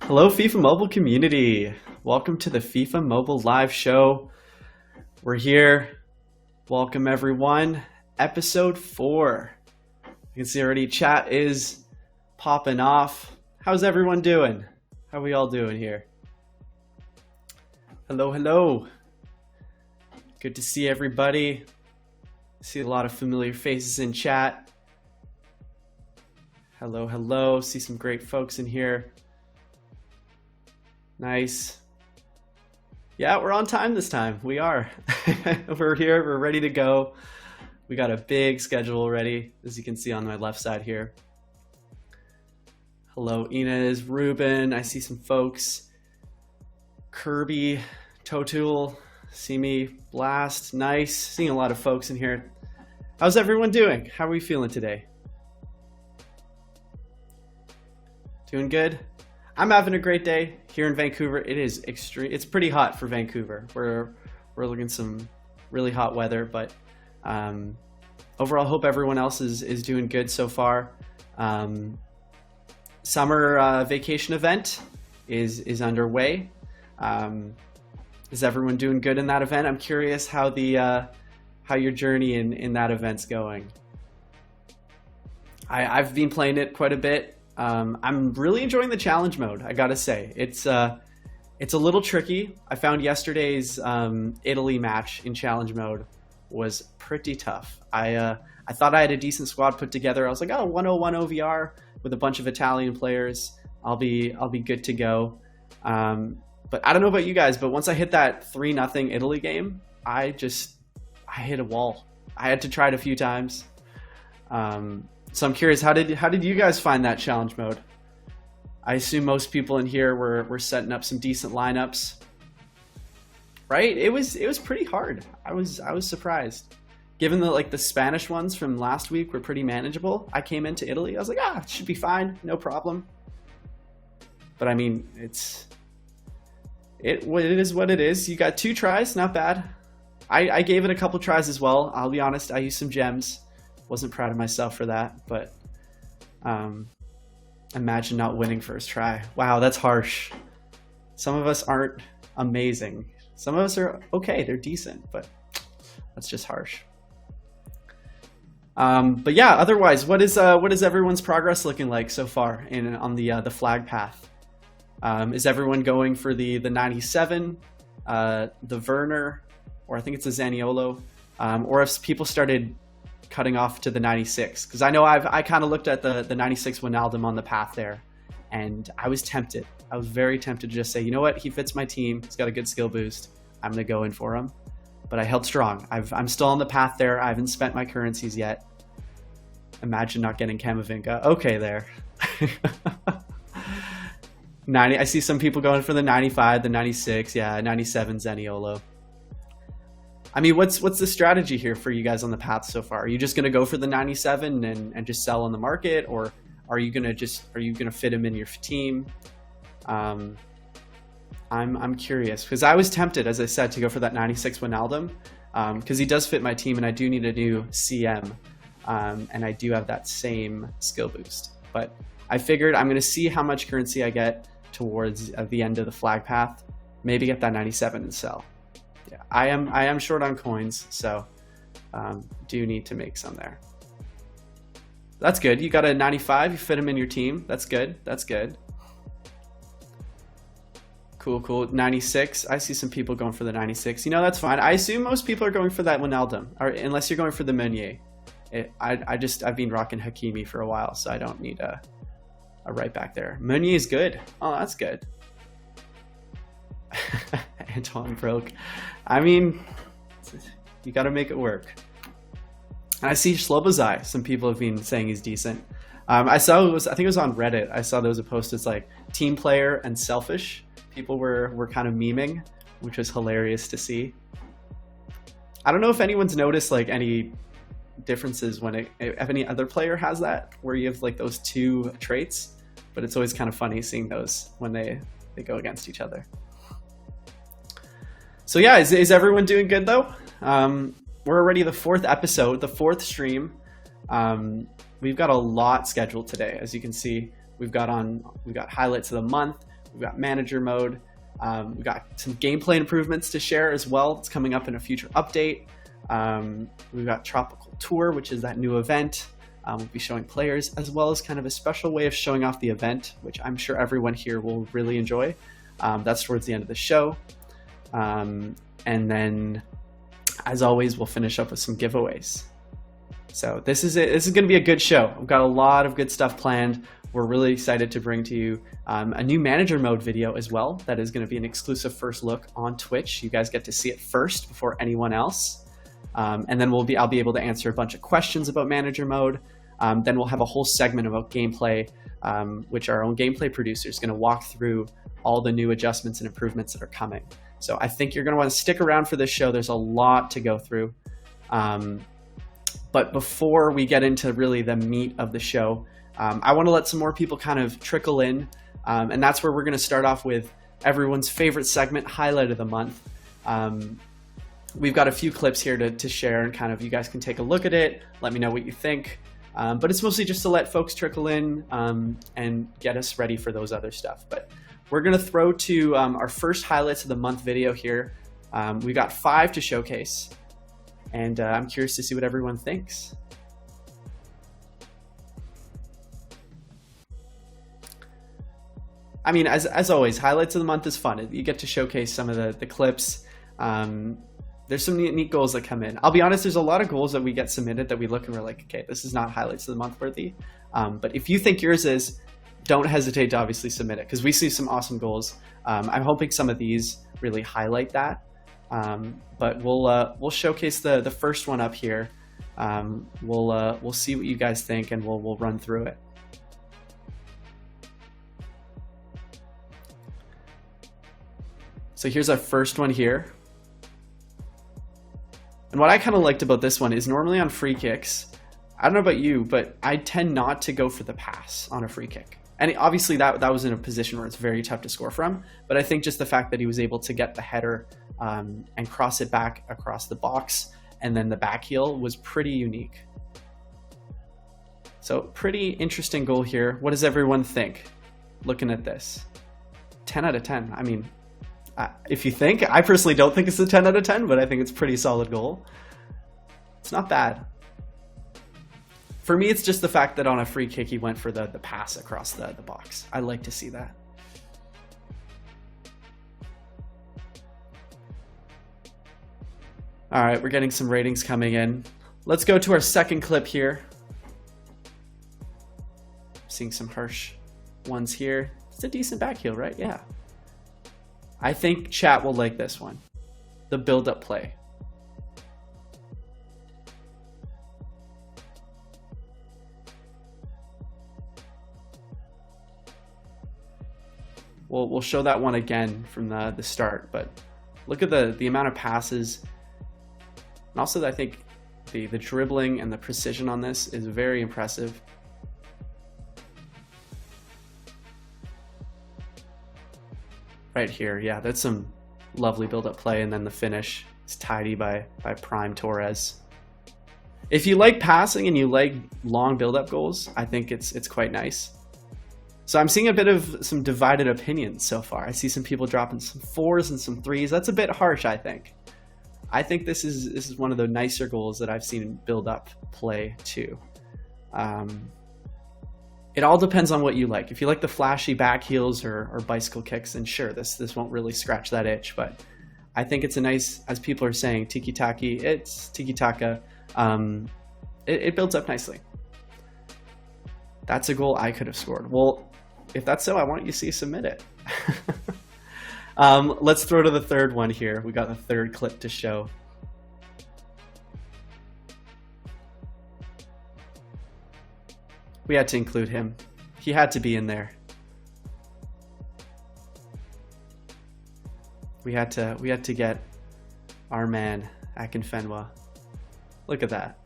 Hello, FIFA Mobile community. Welcome to the FIFA Mobile live show. We're here. Welcome, everyone. Episode 4. You can see already chat is popping off. How's everyone doing? How are we all doing here? Hello, hello. Good to see everybody. See a lot of familiar faces in chat. Hello, hello. See some great folks in here. Nice. Yeah, we're on time this time. We are. We're here. We're ready to go. We got a big schedule already, as you can see on my left side here. Hello, Inez, Ruben. I see some folks. Kirby, Totul, see me, Blast. Nice. Seeing a lot of folks in here. How's everyone doing? How are we feeling today? Doing good? I'm having a great day here in Vancouver. It is extreme. It's pretty hot for Vancouver. We're looking some really hot weather, but overall, hope everyone else is doing good so far. Summer vacation event is underway. Is everyone doing good in that event? I'm curious how your journey in that event's going. I've been playing it quite a bit. I'm really enjoying the challenge mode, I gotta say. It's a little tricky. I found yesterday's Italy match in challenge mode was pretty tough. I thought I had a decent squad put together. I was like, oh, 101 OVR with a bunch of Italian players. I'll be good to go. But I don't know about you guys, but once I hit that 3-0 Italy game, I hit a wall. I had to try it a few times. So I'm curious, how did you guys find that challenge mode? I assume most people in here were setting up some decent lineups, right? It was pretty hard. I was surprised, given that the Spanish ones from last week were pretty manageable. I came into Italy, I was like, it should be fine, no problem. But I mean, it is what it is. You got 2 tries, not bad. I gave it a couple tries as well. I'll be honest, I used some gems. Wasn't proud of myself for that, but imagine not winning first try. Wow, that's harsh. Some of us aren't amazing. Some of us are okay, they're decent, but that's just harsh. But yeah, otherwise, what is everyone's progress looking like so far on the flag path? Is everyone going for the 97, the Werner, or I think it's a Zaniolo, or if people started cutting off to the 96, because I know I kind of looked at the 96 Wijnaldum on the path there, and I was tempted. I was very tempted to just say, you know what, he fits my team. He's got a good skill boost. I'm gonna go in for him. But I held strong. I'm still on the path there. I haven't spent my currencies yet. Imagine not getting Camavinga. Okay, there. 90. I see some people going for the 95, the 96. Yeah, 97 Zaniolo. I mean, what's the strategy here for you guys on the path so far? Are you just going to go for the 97 and just sell on the market, or are you going to fit him in your team? I'm curious, because I was tempted, as I said, to go for that 96 Wijnaldum, because he does fit my team, and I do need a new CM, and I do have that same skill boost. But I figured I'm going to see how much currency I get towards the end of the flag path, maybe get that 97 and sell. Yeah, I am short on coins, so do need to make some there. That's good. You got a 95. You fit him in your team. That's good. That's good. Cool. 96. I see some people going for the 96. You know, that's fine. I assume most people are going for that Wijnaldum, or unless you're going for the Meunier. I've been rocking Hakimi for a while, so I don't need a right back there. Meunier is good. Oh, that's good. Antoine broke. I mean, you got to make it work. And I see Slobozai. Some people have been saying he's decent. I think it was on Reddit. I saw there was a post. It's like team player and selfish. People were kind of memeing, which was hilarious to see. I don't know if anyone's noticed any differences if any other player has that, where you have those 2 traits, but it's always kind of funny seeing those when they go against each other. So yeah, is everyone doing good though? We're already the 4th episode, the 4th stream. We've got a lot scheduled today. As you can see, we've got highlights of the month. we've got manager mode. We've got some gameplay improvements to share as well. It's coming up in a future update. We've got Tropical Tour, which is that new event. We'll be showing players, as well as kind of a special way of showing off the event, which I'm sure everyone here will really enjoy. That's towards the end of the show. And then, as always, we'll finish up with some giveaways. So this is it. This is going to be a good show. We've got a lot of good stuff planned. We're really excited to bring to you a new manager mode video as well. That is going to be an exclusive first look on Twitch. You guys get to see it first before anyone else. And then I'll be able to answer a bunch of questions about manager mode. Then we'll have a whole segment about gameplay, which our own gameplay producer is going to walk through all the new adjustments and improvements that are coming. So I think you're going to want to stick around for this show. There's a lot to go through. But before we get into really the meat of the show, I want to let some more people kind of trickle in. And that's where we're going to start off with everyone's favorite segment, Highlight of the Month. We've got a few clips here to share, and kind of you guys can take a look at it. Let me know what you think. But it's mostly just to let folks trickle in and get us ready for those other stuff. But we're going to throw to our first Highlights of the Month video here. We got 5 to showcase, and I'm curious to see what everyone thinks. I mean, as always, Highlights of the Month is fun. You get to showcase some of the clips. There's some neat goals that come in. I'll be honest, there's a lot of goals that we get submitted that we look and we're like, okay, this is not Highlights of the Month worthy. But if you think yours is, don't hesitate to obviously submit it, because we see some awesome goals. I'm hoping some of these really highlight that. But we'll showcase the first one up here. We'll see what you guys think, and we'll run through it. So here's our first one here. And what I kind of liked about this one is normally on free kicks, I don't know about you, but I tend not to go for the pass on a free kick. And obviously that was in a position where it's very tough to score from. But I think just the fact that he was able to get the header and cross it back across the box, and then the back heel, was pretty unique. So pretty interesting goal here. What does everyone think looking at this? 10 out of 10. I mean, if you think, I personally don't think it's a 10 out of 10, but I think it's a pretty solid goal. It's not bad. For me, it's just the fact that on a free kick, he went for the pass across the box. I like to see that. All right, we're getting some ratings coming in. Let's go to our second clip here. Seeing some harsh ones here. It's a decent back heel, right? Yeah. I think chat will like this one. The build-up play. We'll show that one again from the start, but look at the amount of passes. And also I think the dribbling and the precision on this is very impressive. Right here, yeah, that's some lovely build-up play, and then the finish is tidy by Prime Torres. If you like passing and you like long build-up goals, I think it's quite nice. So I'm seeing a bit of some divided opinions so far. I see some people dropping some 4s and some 3s. That's a bit harsh, I think. I think this is one of the nicer goals that I've seen build-up play too. It all depends on what you like. If you like the flashy back heels or bicycle kicks, then sure, this won't really scratch that itch. But I think it's a nice, as people are saying, tiki-taki. It's tiki-taka. It builds up nicely. That's a goal I could have scored. Well, if that's so, I want you to see submit it. Let's throw to the third one here. We got the third clip to show. We had to include him. He had to be in there. We had to get our man Akinfenwa. Look at that.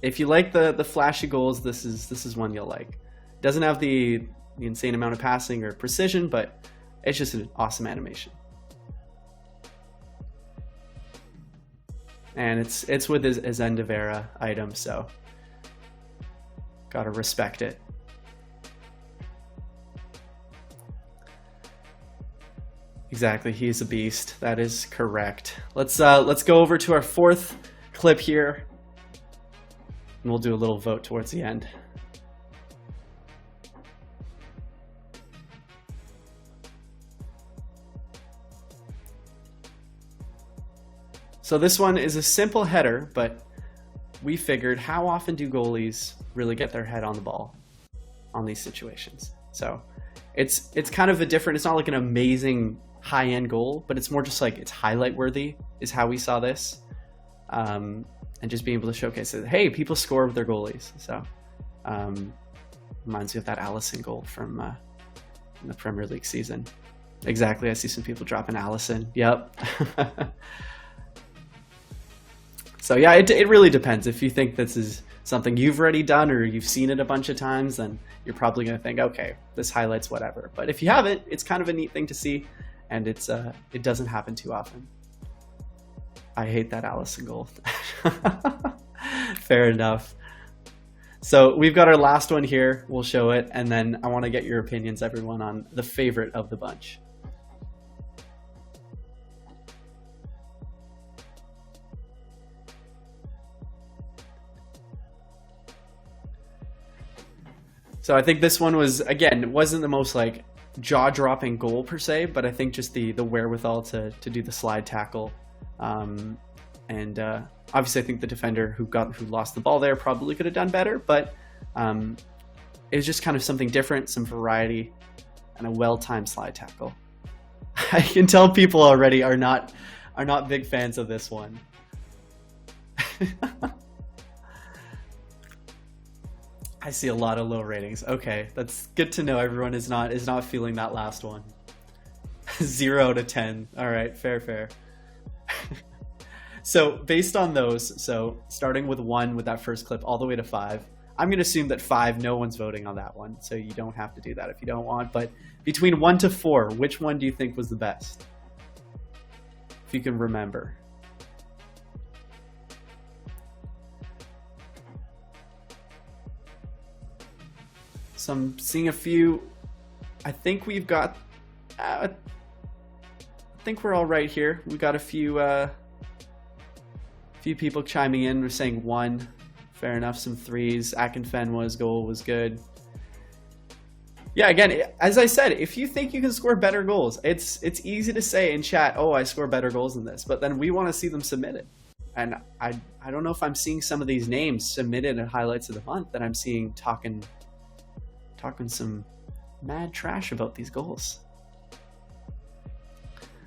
If you like the flashy goals, this is one you'll like. Doesn't have the insane amount of passing or precision, but it's just an awesome animation. And it's with his end of era item, so gotta respect it. Exactly, he's a beast. That is correct. Let's go over to our fourth clip here, and we'll do a little vote towards the end. So this one is a simple header, but we figured, how often do goalies really get their head on the ball on these situations? So it's kind of a different, it's not like an amazing high-end goal, but it's more just like it's highlight worthy is how we saw this. And just being able to showcase it. Hey, people score with their goalies. So reminds me of that Allison goal from in the Premier League season. Exactly, I see some people dropping Allison. Yep. So yeah, it really depends. If you think this is something you've already done or you've seen it a bunch of times, then you're probably going to think, okay, this highlights whatever. But if you haven't, it's kind of a neat thing to see, and it doesn't happen too often. I hate that Allison goal. Fair enough. So we've got our last one here. We'll show it, and then I want to get your opinions, everyone, on the favorite of the bunch. So I think this one was, again, it wasn't the most like jaw-dropping goal per se, but I think just the wherewithal to do the slide tackle. And obviously I think the defender who lost the ball there probably could have done better, but it was just kind of something different, some variety, and a well-timed slide tackle. I can tell people already are not big fans of this one. I see a lot of low ratings. Okay, that's good to know. Everyone is not feeling that last one. 0 out of 10. All right, fair. So based on those, so starting with 1 with that first clip all the way to 5, I'm going to assume that 5, no one's voting on that one. So you don't have to do that if you don't want. But between 1 to 4, which one do you think was the best? If you can remember. So I'm seeing a few. I think we've got. I think we're all right here. We've got a few people chiming in. We're saying 1. Fair enough. Some 3s. Akinfenwa's goal was good. Yeah. Again, as I said, if you think you can score better goals, it's easy to say in chat, "Oh, I score better goals than this," but then we want to see them submitted. And I don't know if I'm seeing some of these names submitted in highlights of the month that I'm seeing talking some mad trash about these goals.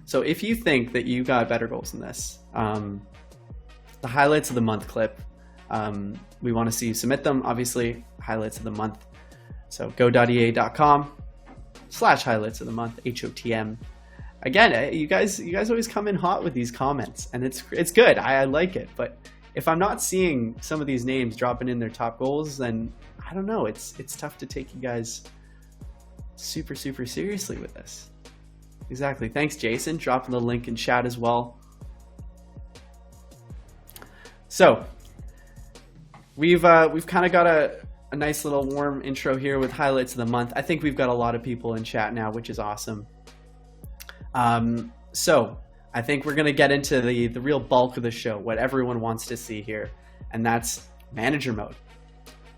So if you think that you got better goals than this, the highlights of the month clip, we want to see you submit them, obviously, highlights of the month. So go.ea.com/highlights of the month, HOTM. Again, you guys always come in hot with these comments, and it's good. I like it, but if I'm not seeing some of these names dropping in their top goals, then I don't know. It's tough to take you guys super seriously with this. Exactly. Thanks, Jason. Dropping the link in chat as well. So we've kind of got a nice little warm intro here with highlights of the month. I think we've got a lot of people in chat now, which is awesome. So I think we're going to get into the real bulk of the show, what everyone wants to see here, and that's manager mode.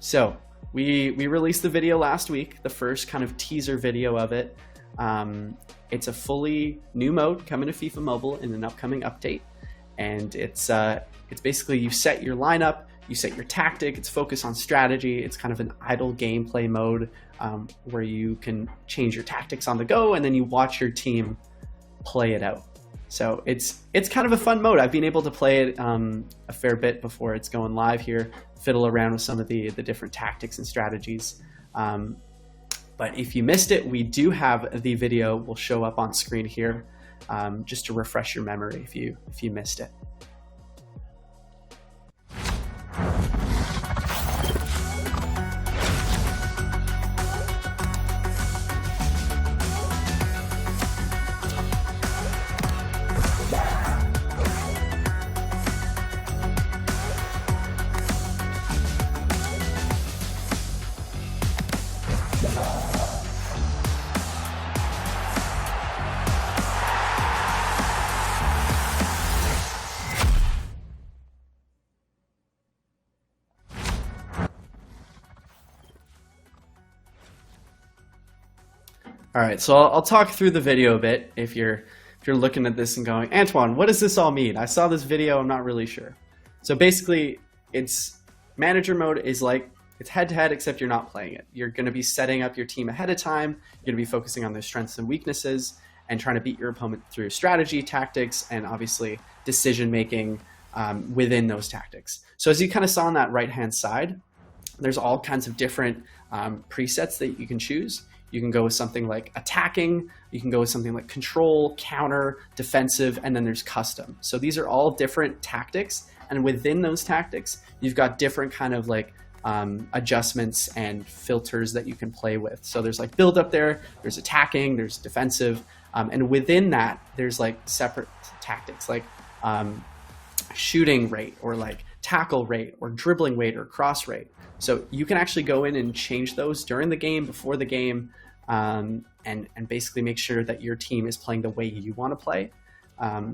So we released the video last week, the first kind of teaser video of it. It's a fully new mode coming to FIFA Mobile in an upcoming update, and it's basically you set your lineup, you set your tactic, it's focused on strategy, it's kind of an idle gameplay mode where you can change your tactics on the go, and then you watch your team play it out. So it's kind of a fun mode. I've been able to play it a fair bit before it's going live here, fiddle around with some of the different tactics and strategies. But if you missed it, we do have the video will show up on screen here just to refresh your memory if you missed it. All right, so I'll talk through the video a bit if you're looking at this and going, Antoine, what does this all mean? I saw this video, I'm not really sure. So basically, it's manager mode is like, it's head-to-head, except you're not playing it. You're going to be setting up your team ahead of time. You're going to be focusing on their strengths and weaknesses and trying to beat your opponent through strategy, tactics, and obviously decision-making within those tactics. So as you kind of saw on that right-hand side, there's all kinds of different presets that you can choose. You can go with something like attacking, you can go with something like control, counter, defensive, and then there's custom. So these are all different tactics, and within those tactics, you've got different kind of like adjustments and filters that you can play with. So there's like build up there, there's attacking, there's defensive, and within that, there's like separate tactics like shooting rate or like tackle rate or dribbling rate or cross rate. So you can actually go in and change those during the game, before the game, and basically make sure that your team is playing the way you want to play.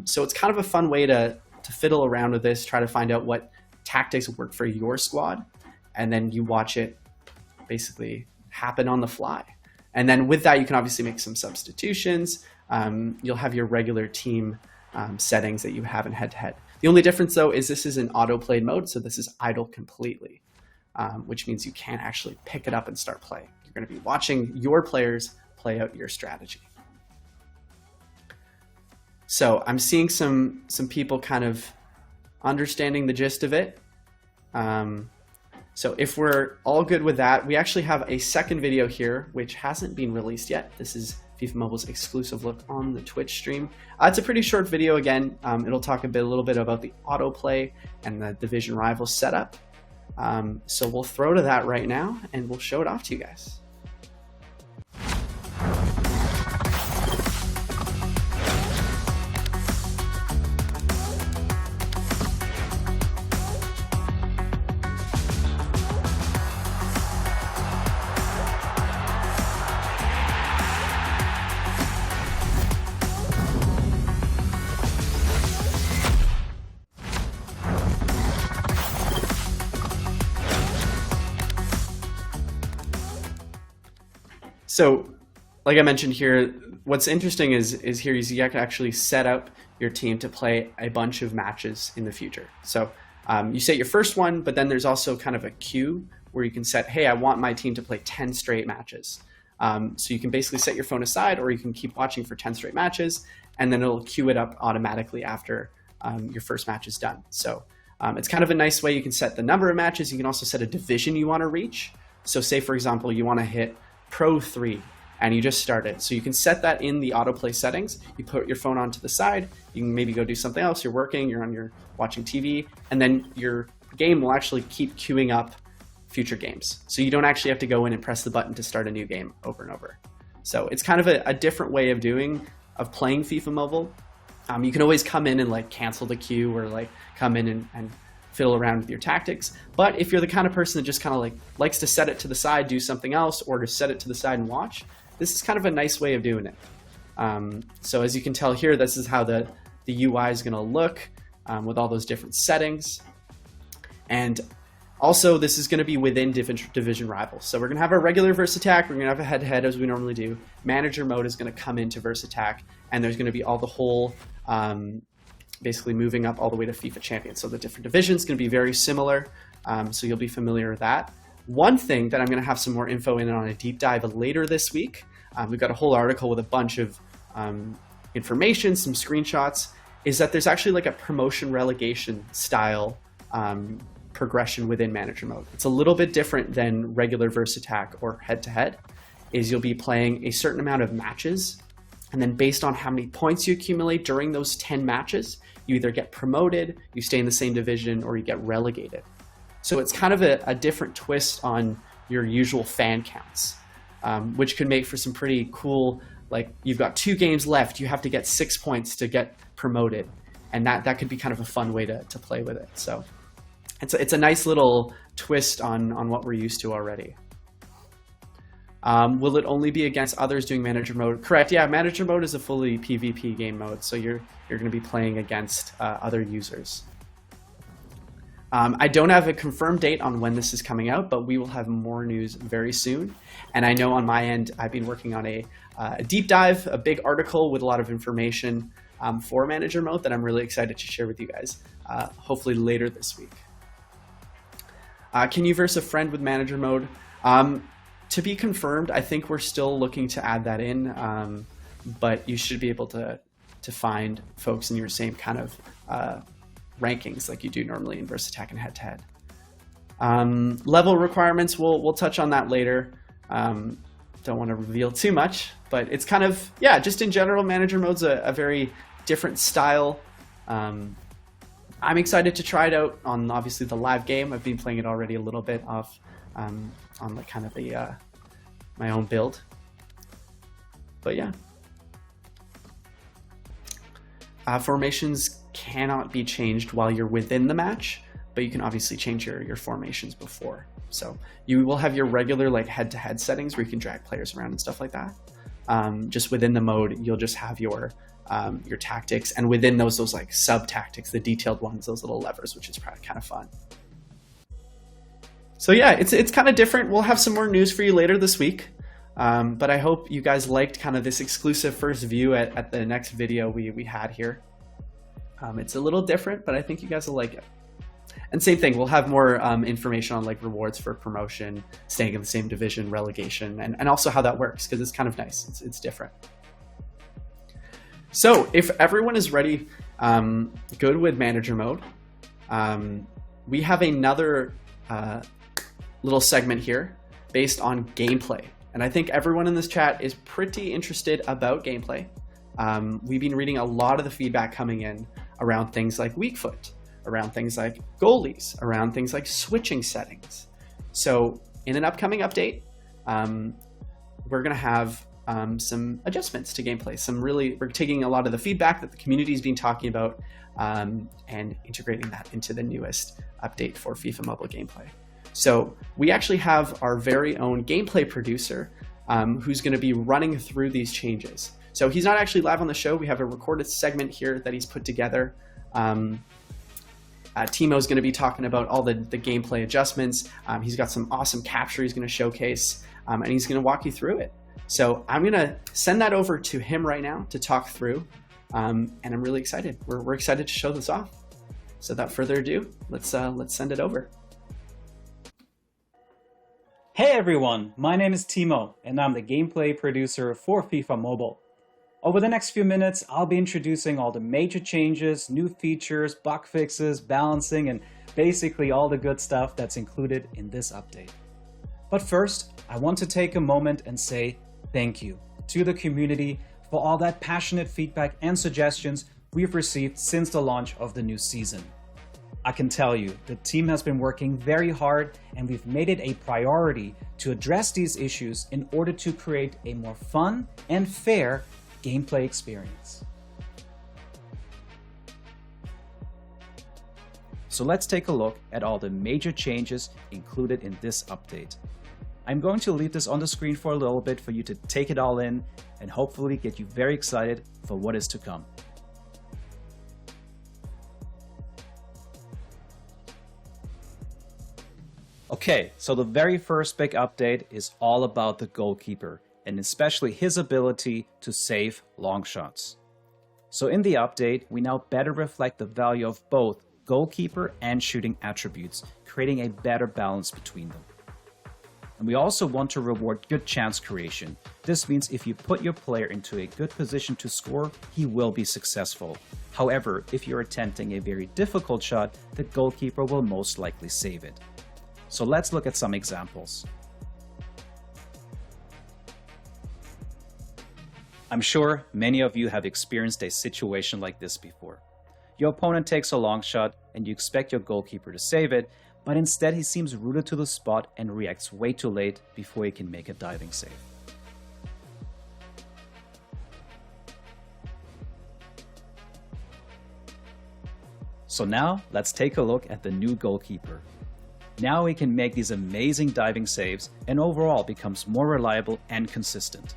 So it's kind of a fun way to fiddle around with this, try to find out what tactics work for your squad, and then you watch it basically happen on the fly. And then with that, you can obviously make some substitutions. You'll have your regular team settings that you have in head-to-head. The only difference, though, is this is an auto-played mode, so this is idle completely. Which means you can't actually pick it up and start playing. You're going to be watching your players play out your strategy. So I'm seeing some people kind of understanding the gist of it. So if we're all good with that, we actually have a second video here, which hasn't been released yet. This is FIFA Mobile's exclusive look on the Twitch stream. It's a pretty short video again. It'll talk a little bit about the autoplay and the Division Rivals setup. So we'll throw to that right now and we'll show it off to you guys. So, like I mentioned here, what's interesting is here is you can actually set up your team to play a bunch of matches in the future. So you set your first one, but then there's also kind of a queue where you can set, hey, I want my team to play 10 straight matches. So you can basically set your phone aside, or you can keep watching for 10 straight matches, and then it'll queue it up automatically after your first match is done. So it's kind of a nice way you can set the number of matches. You can also set a division you want to reach. So say, for example, you want to hit Pro 3 and you just started. So you can set that in the autoplay settings. You put your phone onto the side, you can maybe go do something else, you're working, you're watching TV, and then your game will actually keep queuing up future games. So you don't actually have to go in and press the button to start a new game over and over. So it's kind of a different way of playing FIFA Mobile. You can always come in and like cancel the queue or like come in and fiddle around with your tactics. But if you're the kind of person that just kind of like likes to set it to the side, do something else, or to set it to the side and watch, this is kind of a nice way of doing it. So as you can tell here, this is how the UI is going to look with all those different settings. And also, this is going to be within Division Rivals. So we're going to have our regular verse attack. We're going to have a head-to-head as we normally do. Manager mode is going to come into verse attack, and there's going to be all the whole basically moving up all the way to FIFA Champions. So the different divisions going to be very similar, so you'll be familiar with that. One thing that I'm going to have some more info in on a deep dive later this week, we've got a whole article with a bunch of information, some screenshots, is that there's actually like a promotion relegation style progression within manager mode. It's a little bit different than regular verse attack or head-to-head, is you'll be playing a certain amount of matches, and then based on how many points you accumulate during those 10 matches, you either get promoted, you stay in the same division, or you get relegated. So it's kind of a different twist on your usual fan counts, which could make for some pretty cool, like you've got 2 games left, you have to get 6 points to get promoted. And that could be kind of a fun way to play with it. So it's a nice little twist on what we're used to already. Will it only be against others doing manager mode? Correct, yeah, manager mode is a fully PvP game mode, so you're going to be playing against other users. I don't have a confirmed date on when this is coming out, but we will have more news very soon. And I know on my end, I've been working on a deep dive, a big article with a lot of information for Manager Mode that I'm really excited to share with you guys, hopefully later this week. Can you verse a friend with Manager Mode? To be confirmed, I think we're still looking to add that in, but you should be able to find folks in your same kind of rankings like you do normally in verse attack and head-to-head. Level requirements, we'll touch on that later. Don't want to reveal too much, but it's kind of, yeah, just in general, Manager Mode's a very different style. I'm excited to try it out on obviously the live game. I've been playing it already a little bit off on like kind of the my own build. But yeah. Formations cannot be changed while you're within the match, but you can obviously change your formations before. So you will have your regular like head-to-head settings where you can drag players around and stuff like that. Just within the mode, you'll just have your tactics, and within those like sub tactics, the detailed ones, those little levers, which is probably kind of fun. So yeah, it's kind of different. We'll have some more news for you later this week. But I hope you guys liked kind of this exclusive first view at the next video we had here. It's a little different, but I think you guys will like it. And same thing, we'll have more information on like rewards for promotion, staying in the same division, relegation, and also how that works, because it's kind of nice. It's different. So if everyone is ready, good with Manager Mode, we have another little segment here based on gameplay. And I think everyone in this chat is pretty interested about gameplay. We've been reading a lot of the feedback coming in around things like weak foot, around things like goalies, around things like switching settings. So in an upcoming update, we're going to have some adjustments to gameplay. We're taking a lot of the feedback that the community has been talking about and integrating that into the newest update for FIFA Mobile gameplay. So we actually have our very own gameplay producer who's going to be running through these changes. So he's not actually live on the show. We have a recorded segment here that he's put together. Timo's going to be talking about all the gameplay adjustments. He's got some awesome capture he's going to showcase, and he's going to walk you through it. So I'm going to send that over to him right now to talk through, and I'm really excited. We're excited to show this off. So without further ado, let's send it over. Hey everyone, my name is Timo, and I'm the gameplay producer for FIFA Mobile. Over the next few minutes, I'll be introducing all the major changes, new features, bug fixes, balancing, and basically all the good stuff that's included in this update. But first, I want to take a moment and say thank you to the community for all that passionate feedback and suggestions we've received since the launch of the new season. I can tell you, the team has been working very hard, and we've made it a priority to address these issues in order to create a more fun and fair gameplay experience. So let's take a look at all the major changes included in this update. I'm going to leave this on the screen for a little bit for you to take it all in and hopefully get you very excited for what is to come. Okay, so the very first big update is all about the goalkeeper, and especially his ability to save long shots. So in the update, we now better reflect the value of both goalkeeper and shooting attributes, creating a better balance between them. And we also want to reward good chance creation. This means if you put your player into a good position to score, he will be successful. However, if you're attempting a very difficult shot, the goalkeeper will most likely save it. So let's look at some examples. I'm sure many of you have experienced a situation like this before. Your opponent takes a long shot and you expect your goalkeeper to save it, but instead he seems rooted to the spot and reacts way too late before he can make a diving save. So now let's take a look at the new goalkeeper. Now he can make these amazing diving saves and overall becomes more reliable and consistent.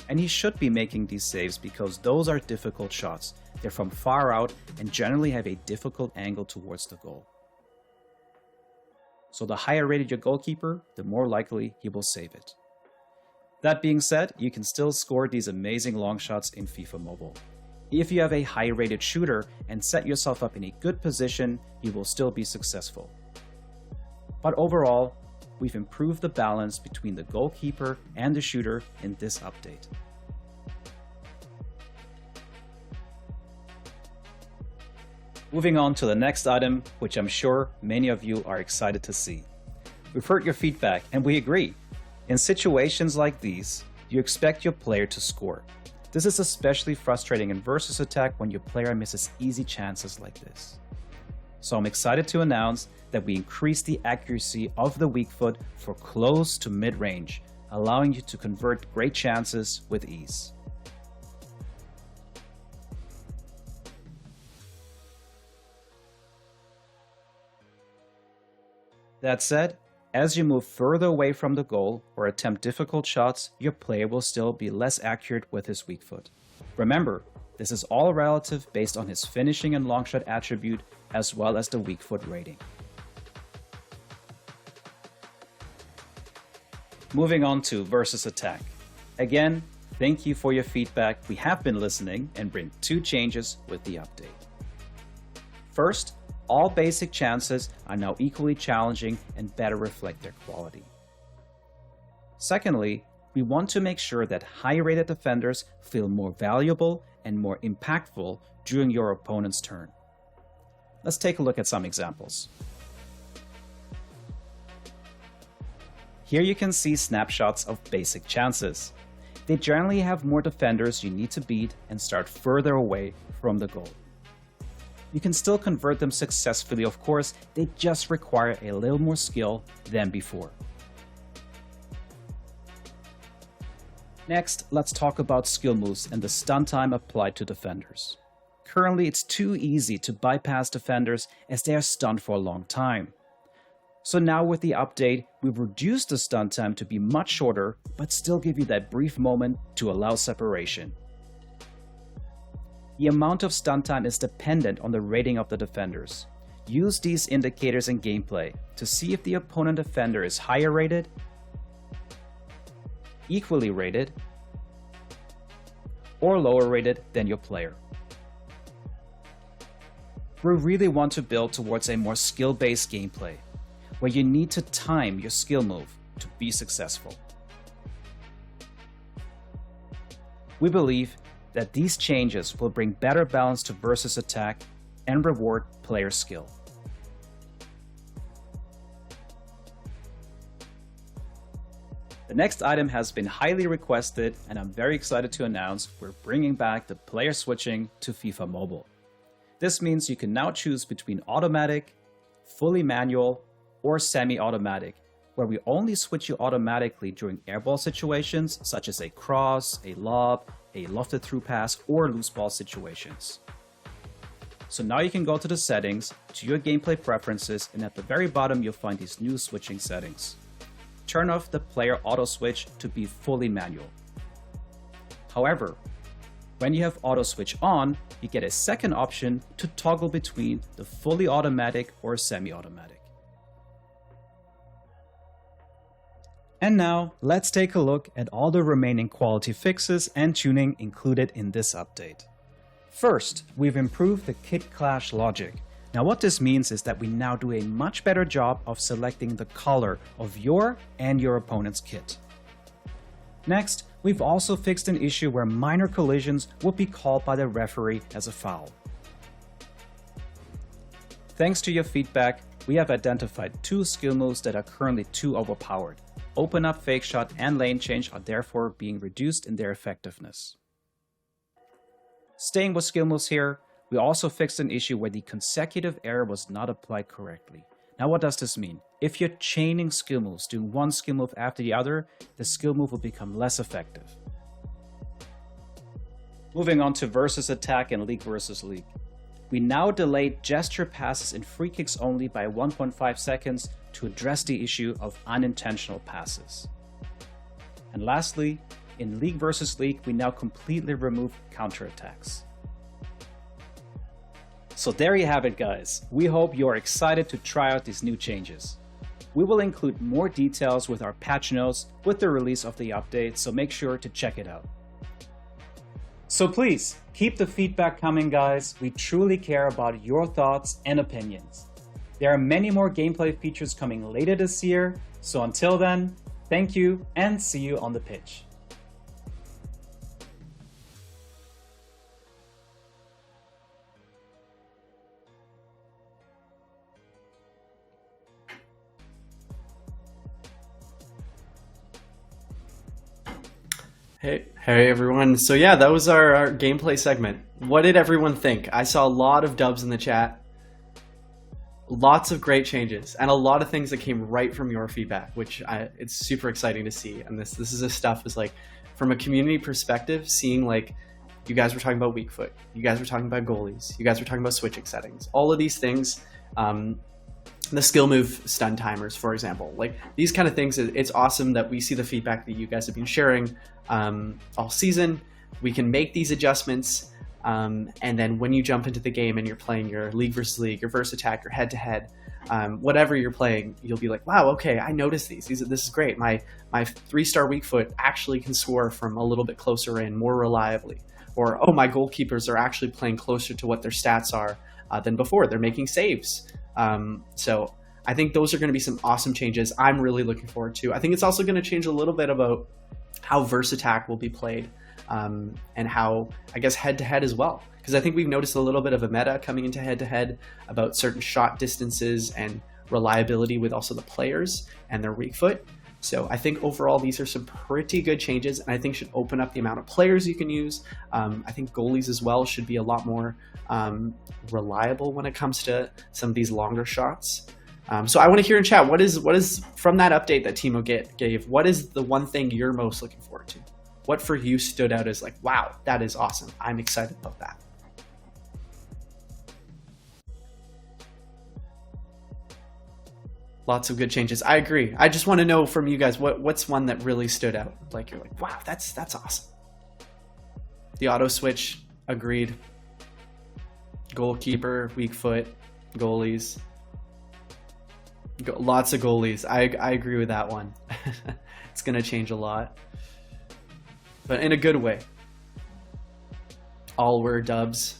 And he should be making these saves because those are difficult shots. they're from far out and generally have a difficult angle towards the goal. So the higher rated your goalkeeper, the more likely he will save it. That being said, you can still score these amazing long shots in FIFA Mobile. If you have a high rated shooter and set yourself up in a good position, you will still be successful. But overall, we've improved the balance between the goalkeeper and the shooter in this update. Moving on to the next item, which I'm sure many of you are excited to see. We've heard your feedback and we agree. In situations like these, you expect your player to score. This is especially frustrating in versus attack when your player misses easy chances like this. So I'm excited to announce that we increased the accuracy of the weak foot for close to mid-range, allowing you to convert great chances with ease. That said, as you move further away from the goal or attempt difficult shots, your player will still be less accurate with his weak foot. Remember, this is all relative based on his finishing and long shot attribute as well as the weak foot rating. Moving on to versus attack. Again, thank you for your feedback. We have been listening and bring 2 changes with the update. First, all basic chances are now equally challenging and better reflect their quality. Secondly, we want to make sure that high-rated defenders feel more valuable and more impactful during your opponent's turn. Let's take a look at some examples. Here you can see snapshots of basic chances. They generally have more defenders you need to beat and start further away from the goal. You can still convert them successfully, of course, they just require a little more skill than before. Next, let's talk about skill moves and the stun time applied to defenders. Currently, it's too easy to bypass defenders as they are stunned for a long time. So now with the update, we've reduced the stun time to be much shorter, but still give you that brief moment to allow separation. The amount of stun time is dependent on the rating of the defenders. Use these indicators in gameplay to see if the opponent defender is higher rated, equally rated, or lower rated than your player. We really want to build towards a more skill-based gameplay, where you need to time your skill move to be successful. We believe that these changes will bring better balance to versus attack and reward player skill. The next item has been highly requested and I'm very excited to announce we're bringing back the player switching to FIFA Mobile. This means you can now choose between automatic, fully manual, or semi-automatic, where we only switch you automatically during airball situations such as a cross, a lob, a lofted through pass, or loose ball situations. So now you can go to the settings, to your gameplay preferences, and at the very bottom you'll find these new switching settings. Turn off the player auto switch to be fully manual. However, when you have auto switch on, you get a second option to toggle between the fully automatic or semi-automatic. And now, let's take a look at all the remaining quality fixes and tuning included in this update. First, we've improved the kit clash logic. Now what this means is that we now do a much better job of selecting the color of your and your opponent's kit. Next, we've also fixed an issue where minor collisions would be called by the referee as a foul. Thanks to your feedback, we have identified 2 skill moves that are currently too overpowered. Open up, fake shot, and lane change are therefore being reduced in their effectiveness. Staying with skill moves here, we also fixed an issue where the consecutive error was not applied correctly. Now what does this mean? If you're chaining skill moves, doing one skill move after the other, the skill move will become less effective. Moving on to versus attack and league versus league. We now delayed gesture passes and free kicks only by 1.5 seconds to address the issue of unintentional passes. And lastly, in league versus league, we now completely remove counterattacks. So there you have it, guys. We hope you're excited to try out these new changes. We will include more details with our patch notes with the release of the update, so make sure to check it out. So please, keep the feedback coming, guys. We truly care about your thoughts and opinions. There are many more gameplay features coming later this year, so until then, thank you and see you on the pitch. Hey everyone. So yeah, that was our gameplay segment. What did everyone think? I saw a lot of dubs in the chat. Lots of great changes and a lot of things that came right from your feedback, which it's super exciting to see. And this is the stuff is like from a community perspective, seeing like you guys were talking about weak foot, you guys were talking about goalies, you guys were talking about switching settings, all of these things. The skill move stun timers, for example, like these kind of things. It's awesome that we see the feedback that you guys have been sharing all season. We can make these adjustments, and then when you jump into the game and you're playing your league versus league, your versus attack, your head to head, whatever you're playing, you'll be like, wow, okay, I noticed these. This is great. My 3-star weak foot actually can score from a little bit closer in, more reliably. Or, oh, my goalkeepers are actually playing closer to what their stats are than before. They're making saves. So I think those are going to be some awesome changes I'm really looking forward to. I think it's also going to change a little bit about how Versattack will be played, and how, I guess, head-to-head as well. Because I think we've noticed a little bit of a meta coming into head-to-head about certain shot distances and reliability with also the players and their weak foot. So I think overall these are some pretty good changes, and I think should open up the amount of players you can use. I think goalies as well should be a lot more reliable when it comes to some of these longer shots. So I want to hear in chat, what is from that update that Timo gave, what is the one thing you're most looking forward to? What for you stood out as like, wow, that is awesome. I'm excited about that. Lots of good changes. I agree. I just want to know from you guys, what's one that really stood out? Like you're like, wow, that's awesome. The auto switch, agreed. Goalkeeper, weak foot, goalies. Lots of goalies. I agree with that one. It's going to change a lot, but in a good way. All were dubs.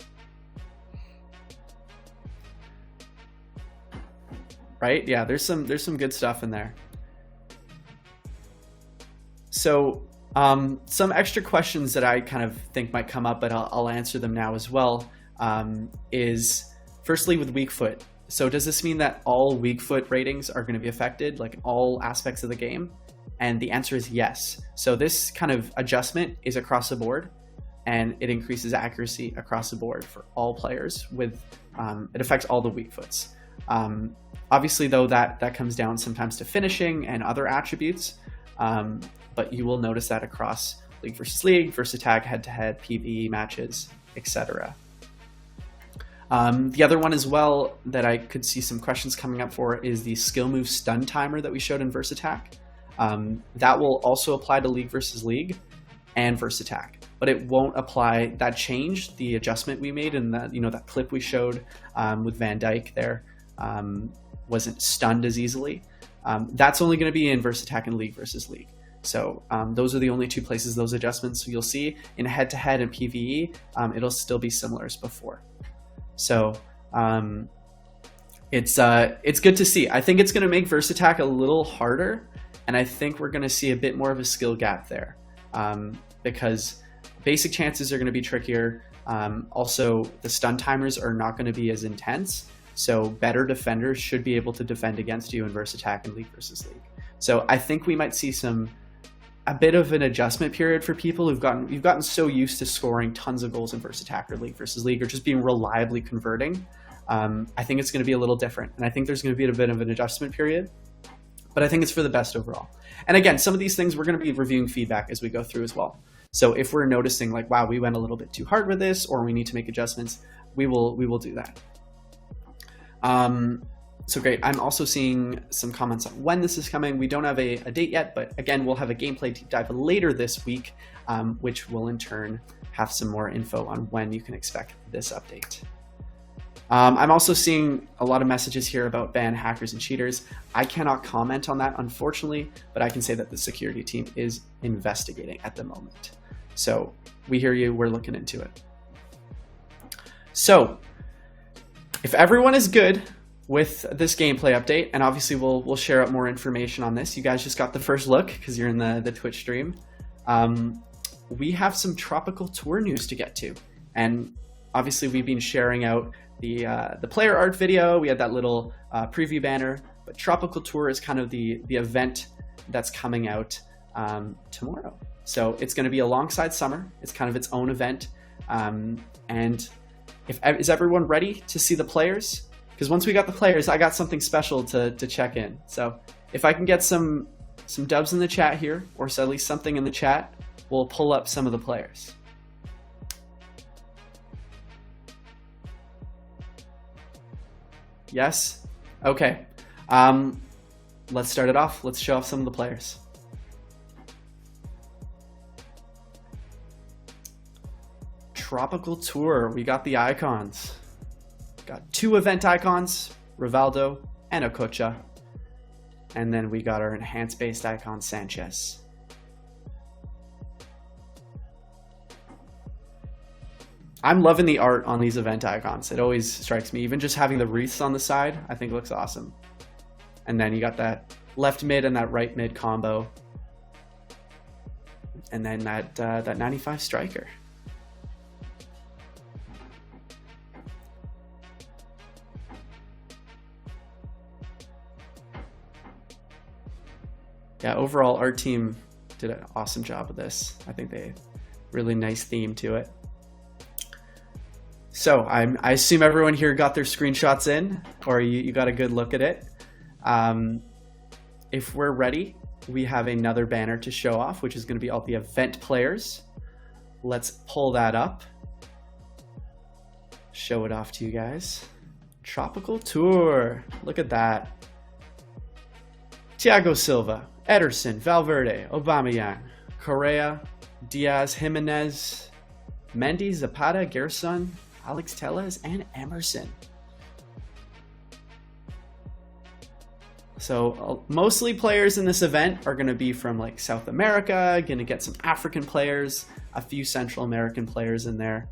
Right? Yeah, there's some good stuff in there. So some extra questions that I kind of think might come up, but I'll answer them now as well, is firstly with weak foot. So does this mean that all weak foot ratings are going to be affected, like all aspects of the game? And the answer is yes. So this kind of adjustment is across the board, and it increases accuracy across the board for all players. With it affects all the weak foots. Obviously, though, that comes down sometimes to finishing and other attributes, but you will notice that across league versus league, versus attack, head-to-head, PvE matches, etc. The other one as well that I could see some questions coming up for is the skill move stun timer that we showed in Versattack. That will also apply to league versus league and Versattack, but it won't apply. That changed the adjustment we made in that, that clip we showed with Van Dijk there. Wasn't stunned as easily. That's only going to be in Versattack and league versus league. So those are the only two places those adjustments you'll see. In head-to-head and PvE, it'll still be similar as before. So it's good to see. I think it's going to make Versattack a little harder, and I think we're going to see a bit more of a skill gap there, because basic chances are going to be trickier. Also, the stun timers are not going to be as intense, so better defenders should be able to defend against you in Versattack and league versus league. So I think we might see a bit of an adjustment period for people you've gotten so used to scoring tons of goals in Versattack or league versus league, or just being reliably converting. I think it's going to be a little different, and I think there's going to be a bit of an adjustment period, but I think it's for the best overall. And again, some of these things we're going to be reviewing feedback as we go through as well. So if we're noticing like, wow, we went a little bit too hard with this, or we need to make adjustments, we will do that. So great. I'm also seeing some comments on when this is coming. We don't have a date yet, but again, we'll have a gameplay deep dive later this week, which will in turn have some more info on when you can expect this update. I'm also seeing a lot of messages here about ban hackers and cheaters. I cannot comment on that, unfortunately, but I can say that the security team is investigating at the moment. So we hear you, we're looking into it. So if everyone is good with this gameplay update, and obviously we'll share out more information on this. You guys just got the first look because you're in the Twitch stream. We have some Tropical Tour news to get to, and obviously we've been sharing out the player art video. We had that little preview banner, but Tropical Tour is kind of the event that's coming out tomorrow. So it's going to be alongside Summer. It's kind of its own event, and is everyone ready to see the players? Because once we got the players, I got something special to check in. So if I can get some dubs in the chat here, or at least something in the chat, we'll pull up some of the players. Yes? Okay. Let's start it off. Let's show off some of the players. Tropical Tour, we got the icons. Got 2 event icons, Rivaldo and Okocha. And then we got our enhanced-based icon, Sanchez. I'm loving the art on these event icons. It always strikes me. Even just having the wreaths on the side, I think looks awesome. And then you got that left mid and that right mid combo. And then that 95 striker. Yeah, overall, our team did an awesome job with this. I think they really nice theme to it. So I assume everyone here got their screenshots in, or you got a good look at it. If we're ready, we have another banner to show off, which is going to be all the event players. Let's pull that up. Show it off to you guys. Tropical Tour. Look at that. Thiago Silva, Ederson, Valverde, Aubameyang, Correa, Diaz, Jimenez, Mendy, Zapata, Gerson, Alex Telles, and Emerson. So mostly players in this event are going to be from like South America, going to get some African players, a few Central American players in there,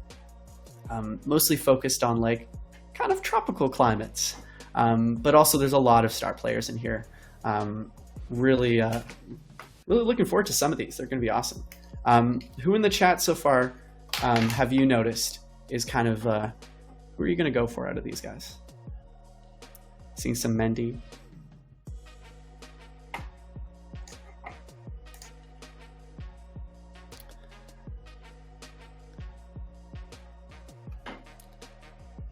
mostly focused on like kind of tropical climates. But also there's a lot of star players in here. Really looking forward to some of these. They're going to be awesome. Who in the chat so far have you noticed is kind of, who are you going to go for out of these guys? Seeing some Mendy.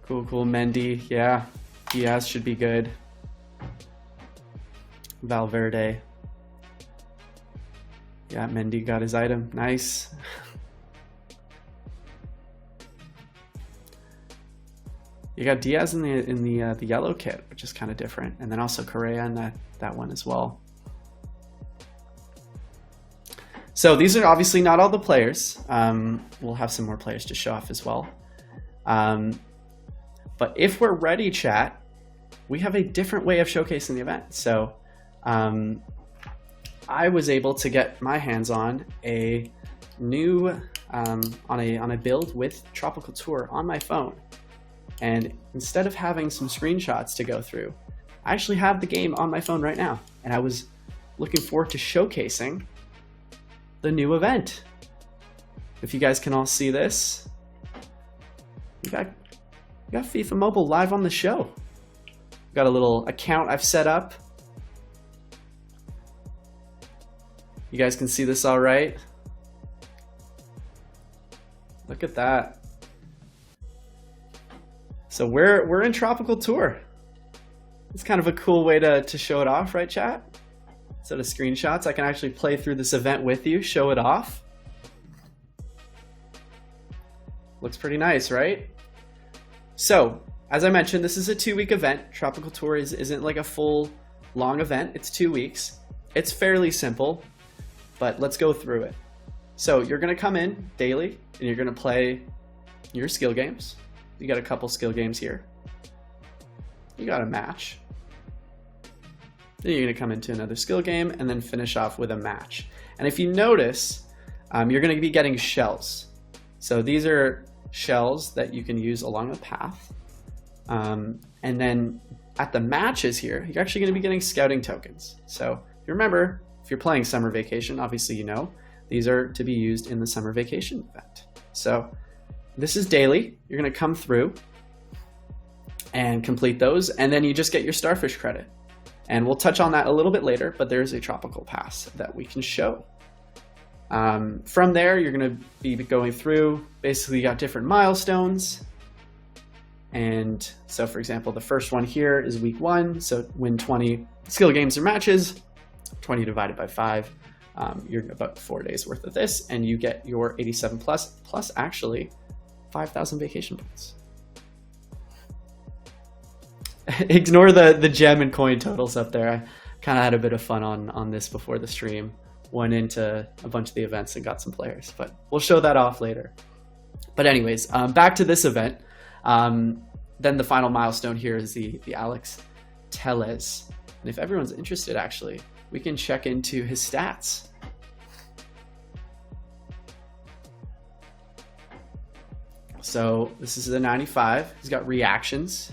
Cool, Mendy. Yeah, Diaz should be good. Valverde. Yeah, Mendy got his item. Nice. You got Diaz in the yellow kit, which is kind of different, and then also Correa in that one as well. So these are obviously not all the players. We'll have some more players to show off as well. But if we're ready, chat, we have a different way of showcasing the event. So I was able to get my hands on a new on a build with Tropical Tour on my phone, and instead of having some screenshots to go through, I actually have the game on my phone right now, and I was looking forward to showcasing the new event. If you guys can all see this, we got FIFA Mobile live on the show. Got a little account I've set up. You guys can see this all right? Look at that. So we're in Tropical Tour. It's kind of a cool way to show it off, right, chat? Instead of screenshots, I can actually play through this event with you, show it off. Looks pretty nice, right? So, as I mentioned, this is a 2-week event. Tropical Tour isn't like a full, long event. It's 2 weeks. It's fairly simple, but let's go through it. So you're going to come in daily, and you're going to play your skill games. You got a couple skill games here. you got a match. Then you're going to come into another skill game and then finish off with a match. And if you notice, you're going to be getting shells. So these are shells that you can use along the path. And then at the matches here, you're actually going to be getting scouting tokens. So if you remember, if you're playing Summer Vacation, obviously you know, these are to be used in the Summer Vacation event. So this is daily. You're going to come through and complete those, and then you just get your starfish credit. And we'll touch on that a little bit later, but there's a tropical pass that we can show. From there, you're going to be going through, basically you got different milestones. And so for example, the first one here is week 1. So win 20 skill games or matches, 20 divided by 5. You're about 4 days worth of this, and you get your 87 plus actually 5,000 vacation points. Ignore the gem and coin totals up there. I kind of had a bit of fun on this before the stream. Went into a bunch of the events and got some players, but we'll show that off later. But anyways, back to this event. Then the final milestone here is the Alex Tellez. And if everyone's interested, actually, we can check into his stats. So this is a 95. He's got reactions.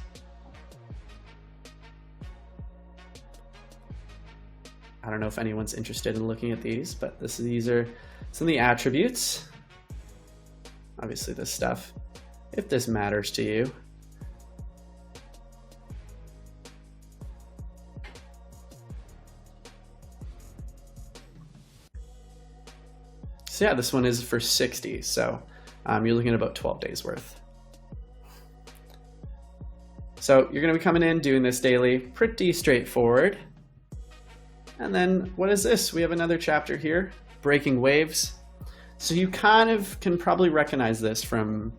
I don't know if anyone's interested in looking at these, but these are some of the attributes. Obviously this stuff, if this matters to you. So yeah, this one is for 60. So you're looking at about 12 days worth. So you're going to be coming in, doing this daily, pretty straightforward. And then what is this? We have another chapter here, Breaking Waves. So you kind of can probably recognize this from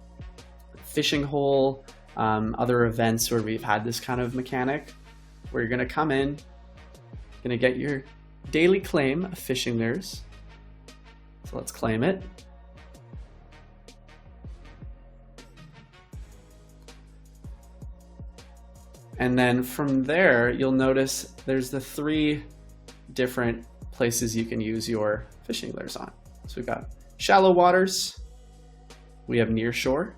Fishing Hole, other events where we've had this kind of mechanic, where you're going to come in, going to get your daily claim of fishing lures. So let's claim it. And then from there, you'll notice there's the 3 different places you can use your fishing lures on. So we've got shallow waters, we have near shore,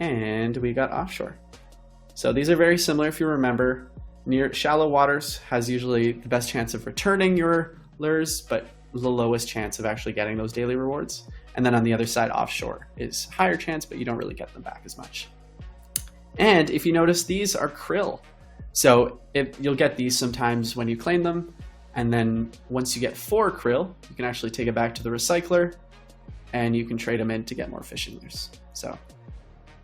and we got offshore. So these are very similar. If you remember, near shallow waters has usually the best chance of returning your lures, but the lowest chance of actually getting those daily rewards. And then on the other side, offshore is higher chance, but you don't really get them back as much. And if you notice, these are krill. So you'll get these sometimes when you claim them. And then once you get 4 krill, you can actually take it back to the recycler and you can trade them in to get more fishing lures. So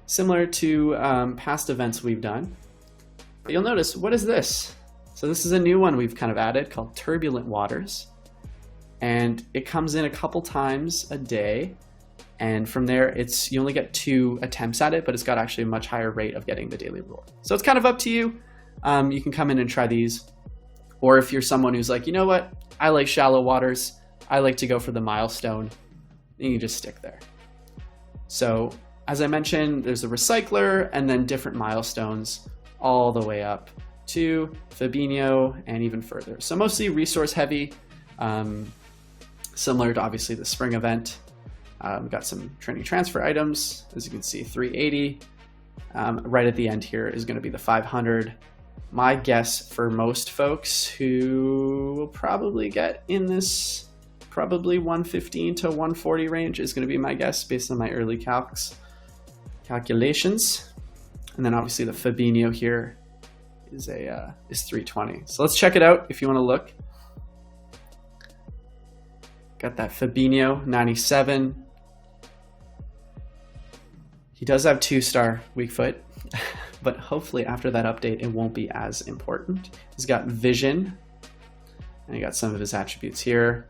similar to past events we've done. But you'll notice, what is this? So this is a new one we've kind of added called Turbulent Waters. And it comes in a couple times a day. And from there, you only get 2 attempts at it, but it's got actually a much higher rate of getting the daily reward. So it's kind of up to you. You can come in and try these. Or if you're someone who's like, you know what, I like shallow waters, I like to go for the milestone, then you just stick there. So as I mentioned, there's a recycler and then different milestones all the way up to Fabinho and even further. So mostly resource heavy, similar to obviously the spring event. We've got some training transfer items, as you can see, 380. Right at the end here is going to be the 500. My guess for most folks who will probably get in this probably 115 to 140 range is going to be my guess based on my early calculations. And then obviously the Fabinho here is 320. So let's check it out if you want to look. Got that Fabinho 97. He does have 2-star weak foot, but hopefully after that update, it won't be as important. He's got vision, and he got some of his attributes here.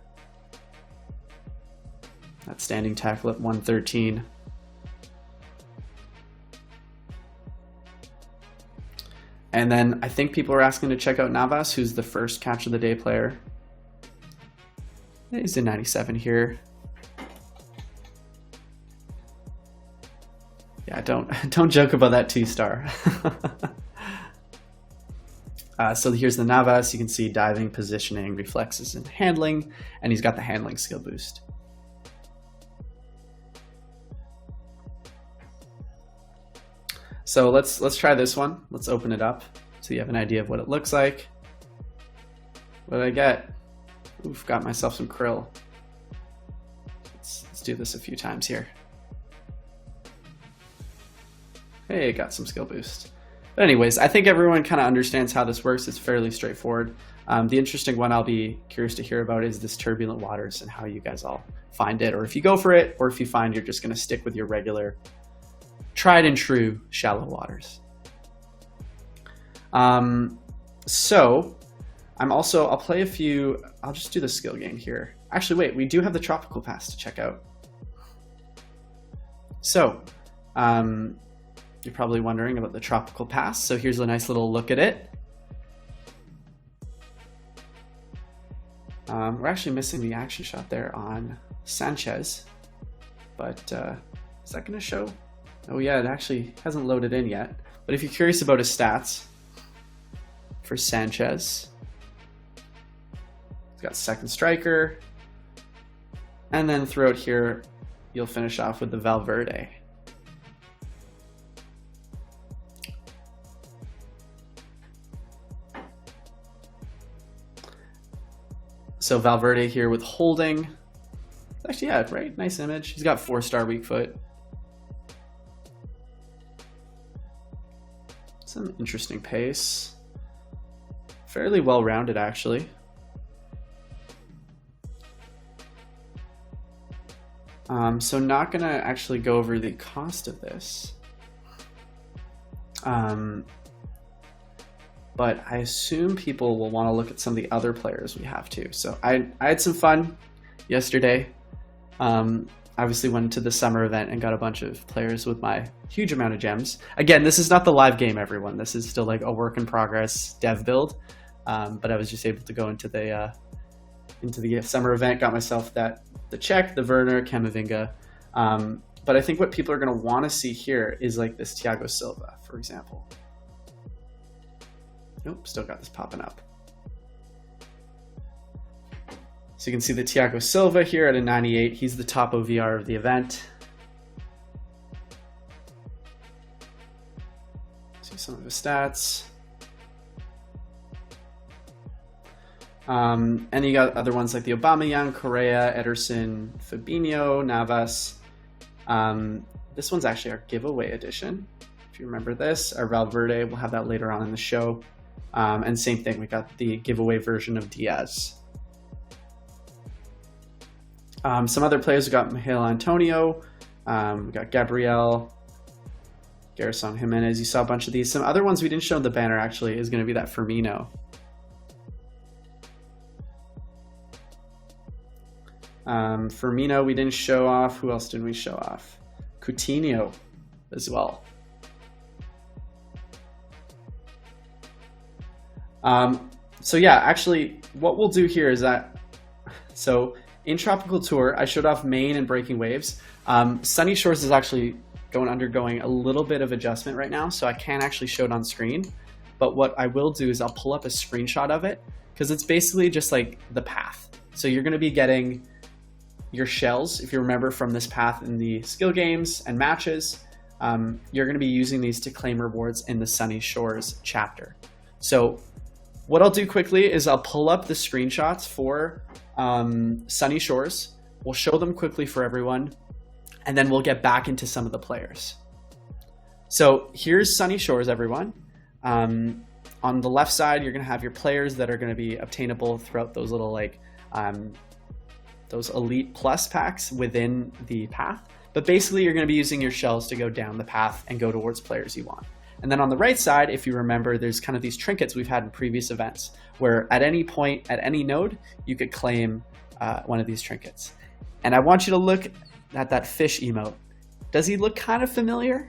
That standing tackle at 113. And then I think people are asking to check out Navas, who's the first catch of the day player. He's a 97 here. Yeah, don't joke about that 2-star. So here's the Navas. You can see diving, positioning, reflexes, and handling, and he's got the handling skill boost. So let's try this one. Let's open it up so you have an idea of what it looks like. What did I get? Oof, got myself some krill. Let's do this a few times here. Hey, got some skill boost. But anyways, I think everyone kind of understands how this works. It's fairly straightforward. The interesting one I'll be curious to hear about is this turbulent waters and how you guys all find it, or if you go for it, or if you find you're just going to stick with your regular tried and true shallow waters. So I'll play a few. I'll just do the skill game here. Actually, wait, we do have the tropical pass to check out. So you're probably wondering about the tropical pass. So here's a nice little look at it. We're actually missing the action shot there on Sanchez, but is that going to show? Oh yeah, it actually hasn't loaded in yet. But if you're curious about his stats for Sanchez, he's got second striker, and then throughout here, you'll finish off with the Valverde. So Valverde here with holding. Actually, yeah, right, nice image. He's got 4-star weak foot. Some interesting pace. Fairly well-rounded, actually. So not gonna actually go over the cost of this. But I assume people will want to look at some of the other players we have too. So I had some fun yesterday. Obviously went to the summer event and got a bunch of players with my huge amount of gems. Again, this is not the live game, everyone. This is still like a work in progress dev build. But I was just able to go into the summer event, got myself the Czech, the Werner, Camavinga. But I think what people are going to want to see here is like this Thiago Silva, for example. Nope, still got this popping up. So you can see the Thiago Silva here at a 98. He's the top OVR of the event. See some of his stats. And you got other ones like the Aubameyang, Correa, Ederson, Fabinho, Navas. This one's actually our giveaway edition. If you remember this, our Valverde, we'll have that later on in the show. And same thing, we got the giveaway version of Diaz. Some other players, we got Miguel Antonio, we got Gabriel, Garrison Jimenez. You saw a bunch of these. Some other ones we didn't show in the banner actually is going to be that Firmino. Firmino we didn't show off. Who else didn't we show off? Coutinho as well. So yeah, actually what we'll do here is that, so in Tropical Tour, I showed off Main and Breaking Waves. Sunny Shores is actually undergoing a little bit of adjustment right now, so I can't actually show it on screen. But what I will do is I'll pull up a screenshot of it, because it's basically just like the path. So you're going to be getting your shells, if you remember from this path in the skill games and matches. You're going to be using these to claim rewards in the Sunny Shores chapter. So what I'll do quickly is I'll pull up the screenshots for Sunny Shores. We'll show them quickly for everyone, and then we'll get back into some of the players. So here's Sunny Shores, everyone. On the left side, you're going to have your players that are going to be obtainable throughout those little like those Elite Plus packs within the path. But basically, you're going to be using your shells to go down the path and go towards players you want. And then on the right side, if you remember, there's kind of these trinkets we've had in previous events where at any point, at any node, you could claim one of these trinkets. And I want you to look at that fish emote. Does he look kind of familiar?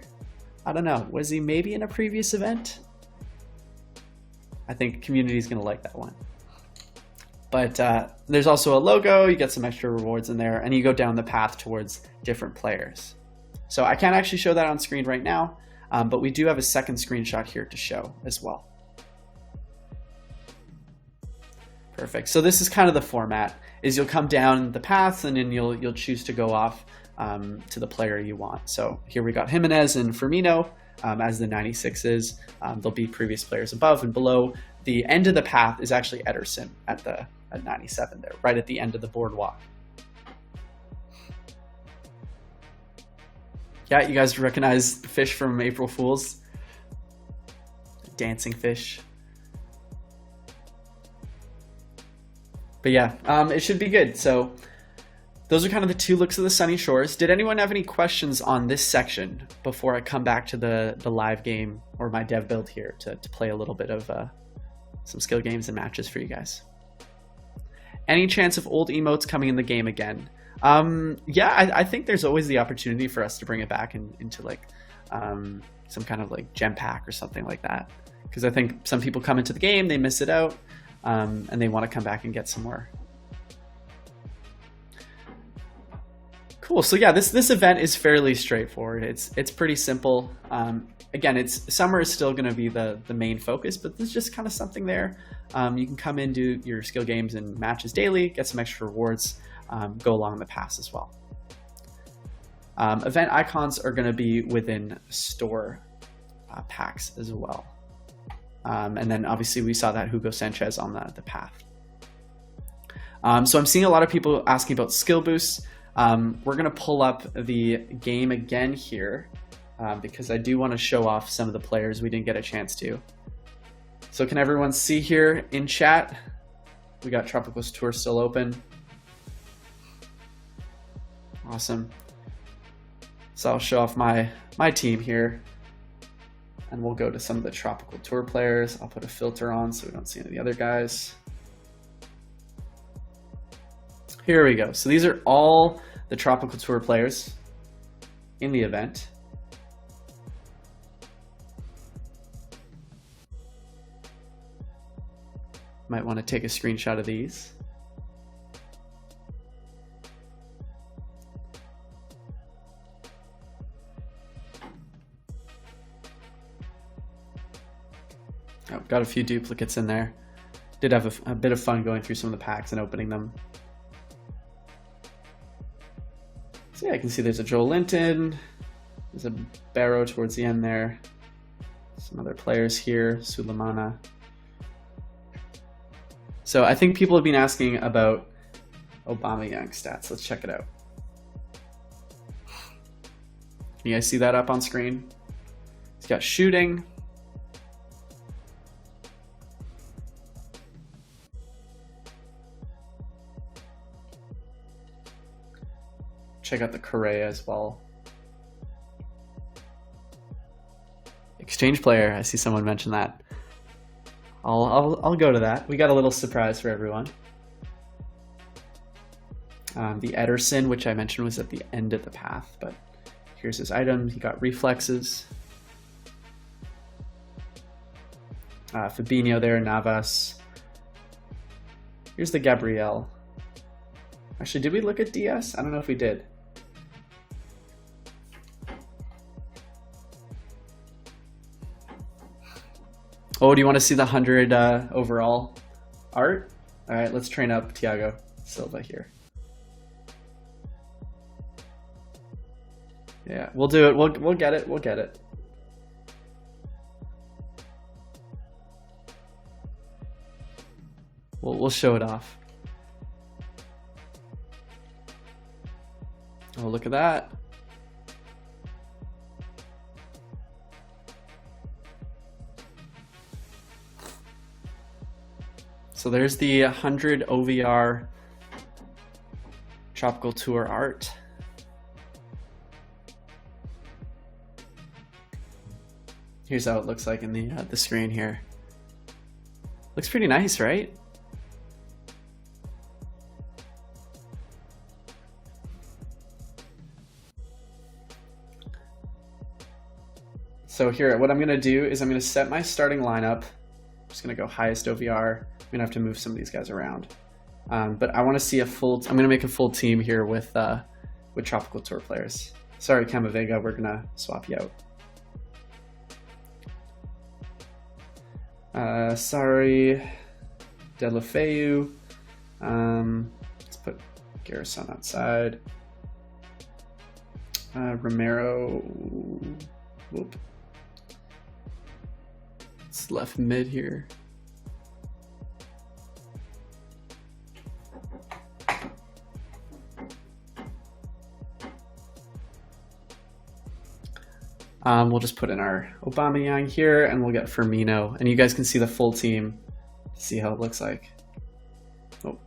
I don't know. Was he maybe in a previous event? I think community is going to like that one. But there's also a logo. You get some extra rewards in there, and you go down the path towards different players. So I can't actually show that on screen right now. But we do have a second screenshot here to show as well. Perfect. So this is kind of the format, is you'll come down the paths and then you'll choose to go off to the player you want. So here we got Jimenez and Firmino as the 96s. There'll be previous players above and below. The end of the path is actually Ederson at 97 there, right at the end of the boardwalk. Yeah, you guys recognize the fish from April Fools? Dancing fish. But yeah, it should be good. So those are kind of the two looks of the Sunny Shores. Did anyone have any questions on this section before I come back to the live game or my dev build here to play a little bit of some skill games and matches for you guys? Any chance of old emotes coming in the game again? Yeah, I think there's always the opportunity for us to bring it back into like some kind of like gem pack or something like that. Because I think some people come into the game, they miss it out, and they want to come back and get some more. Cool. So yeah, this event is fairly straightforward. It's pretty simple. Again, summer is still going to be the main focus, but there's just kind of something there. You can come in, do your skill games and matches daily, get some extra rewards, go along the pass as well. Event icons are going to be within store packs as well. And then obviously we saw that Hugo Sanchez on the path. So I'm seeing a lot of people asking about skill boosts. We're going to pull up the game again here because I do want to show off some of the players we didn't get a chance to. So can everyone see here in chat? We got Tropicals Tour still open. Awesome. So I'll show off my team here. And we'll go to some of the Tropical Tour players. I'll put a filter on so we don't see any of the other guys. Here we go. So these are all the Tropical Tour players in the event. Might want to take a screenshot of these. Oh, got a few duplicates in there. Did have a bit of fun going through some of the packs and opening them. So yeah, I can see there's a Joel Linton. There's a Barrow towards the end there. Some other players here, Sulemana. So I think people have been asking about Aubameyang stats. Let's check it out. Can you guys see that up on screen? He's got shooting. Check out the Correa as well. Exchange player, I see someone mention that. I'll go to that. We got a little surprise for everyone. The Ederson, which I mentioned was at the end of the path, but here's his item. He got reflexes. Fabinho there, Navas. Here's the Gabriel. Actually, did we look at DS? I don't know if we did. Oh, do you want to see the 100 overall art? All right, let's train up Thiago Silva here. Yeah, we'll do it. We'll get it. We'll get it. We'll show it off. Oh, look at that. So there's the 100 OVR Tropical Tour art. Here's how it looks like in the screen here. Looks pretty nice, right? So here, what I'm gonna do is I'm gonna set my starting lineup. I'm just gonna go highest OVR. I'm gonna have to move some of these guys around. But I wanna see I'm gonna make a full team here with Tropical Tour players. Sorry, Camavega, we're gonna swap you out. Sorry. Delafeu. Let's put Garrison outside. Romero. Whoop. It's left mid here. We'll just put in our Aubameyang here, and we'll get Firmino. And you guys can see the full team, see how it looks like. Oh,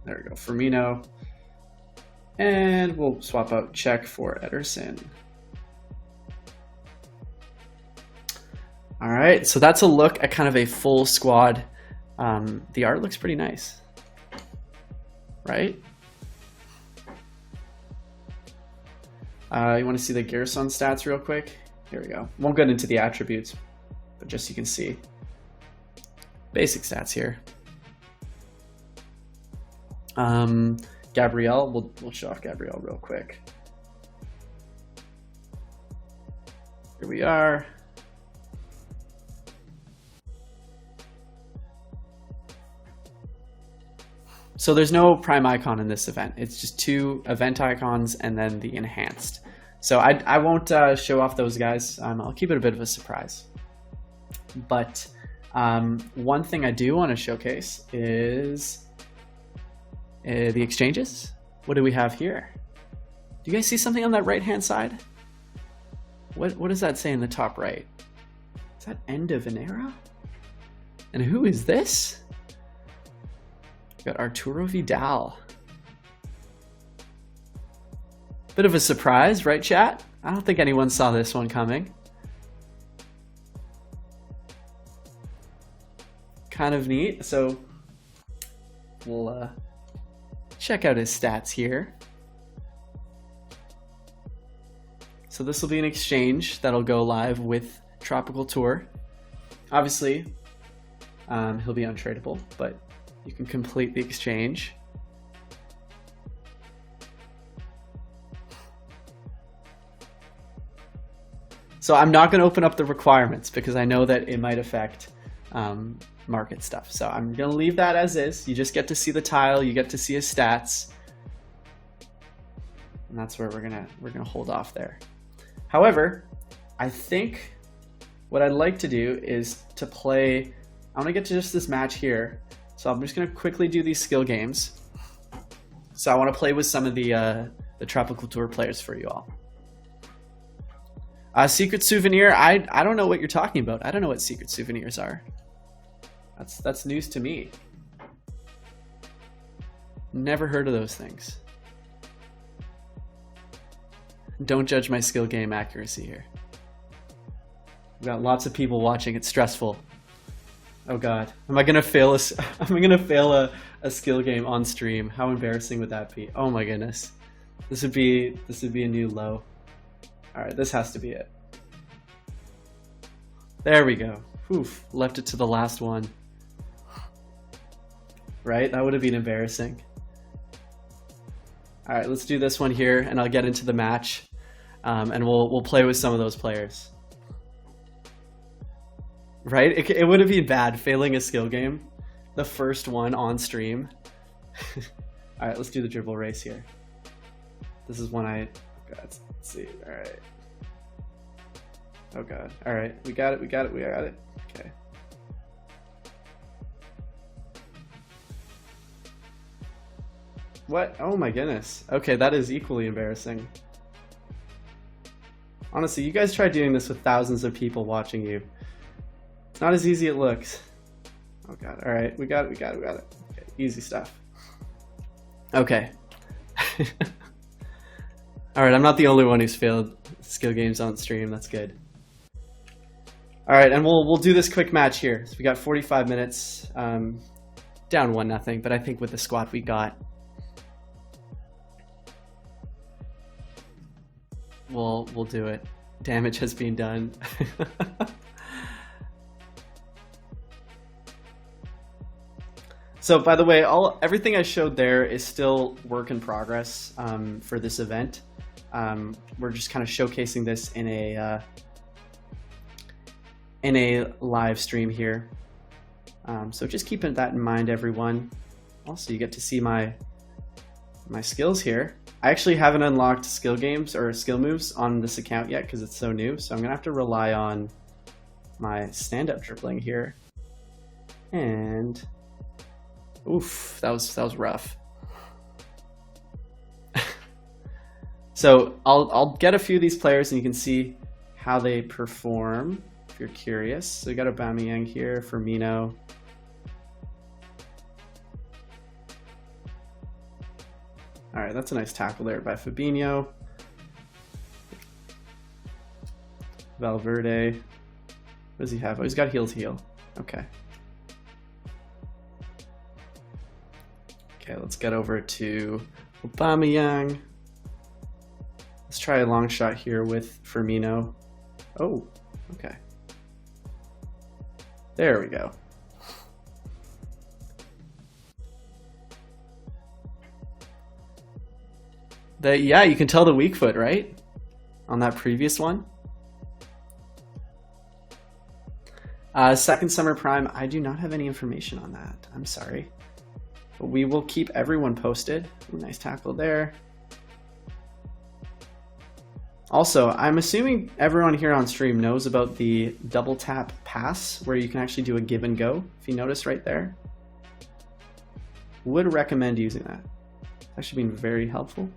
there we go, Firmino. And we'll swap out Czech for Ederson. All right, so that's a look at kind of a full squad. The art looks pretty nice, right? You want to see the Garrison stats real quick? Here we go. Won't get into the attributes, but just so you can see basic stats here. Gabriel, we'll show off Gabriel real quick. Here we are. So there's no prime icon in this event. It's just 2 event icons and then the enhanced. So I won't show off those guys. I'll keep it a bit of a surprise. But one thing I do want to showcase is the exchanges. What do we have here? Do you guys see something on that right-hand side? What does that say in the top right? Is that end of an era? And who is this? We got Arturo Vidal. Bit of a surprise, right, chat? I don't think anyone saw this one coming. Kind of neat. So we'll check out his stats here. So this will be an exchange that'll go live with Tropical Tour. Obviously, he'll be untradeable, but you can complete the exchange. So I'm not going to open up the requirements because I know that it might affect market stuff. So I'm going to leave that as is. You just get to see the tile. You get to see his stats. And that's where we're gonna hold off there. However, I think what I'd like to do is to play. I want to get to just this match here. So I'm just going to quickly do these skill games. So I want to play with some of the Tropical Tour players for you all. Secret souvenir. I don't know what you're talking about. I don't know what secret souvenirs are. That's news to me. Never heard of those things. Don't judge my skill game accuracy here. We've got lots of people watching. It's stressful. Oh God, am I gonna fail a skill game on stream? How embarrassing would that be? Oh my goodness, this would be a new low. All right, this has to be it. There we go. Oof, left it to the last one. Right, that would have been embarrassing. All right, let's do this one here, and I'll get into the match, and we'll play with some of those players. Right? It would have been bad failing a skill game, the first one on stream. All right, let's do the dribble race here. This is one let's see. All right. Oh God. All right, we got it. Okay. What? Oh my goodness. Okay, that is equally embarrassing. Honestly, you guys try doing this with thousands of people watching you. It's not as easy as it looks. Oh God. All right, we got it. Okay, easy stuff. Okay. All right, I'm not the only one who's failed skill games on stream. That's good. All right, and we'll do this quick match here. So we got 45 minutes, down 1-0, but I think with the squad we got, we'll do it. Damage has been done. So by the way, everything I showed there is still work in progress for this event. We're just kind of showcasing this in a live stream here. So just keeping that in mind, everyone. Also, you get to see my skills here. I actually haven't unlocked skill games or skill moves on this account yet because it's so new. So I'm gonna have to rely on my stand-up dribbling here. And oof, that was rough. So I'll get a few of these players and you can see how they perform if you're curious. So we got Aubameyang here, Firmino. All right, that's a nice tackle there by Fabinho. Valverde. What does he have? Oh, he's got heel to heel. Okay. Okay, let's get over to Aubameyang. Let's try a long shot here with Firmino. Oh, okay. There we go. Yeah, you can tell the weak foot, right? On that previous one. Second Summer Prime, I do not have any information on that. I'm sorry. But we will keep everyone posted. Ooh, nice tackle there. Also, I'm assuming everyone here on stream knows about the double tap pass where you can actually do a give and go, if you notice right there. Would recommend using that. It's actually been very helpful.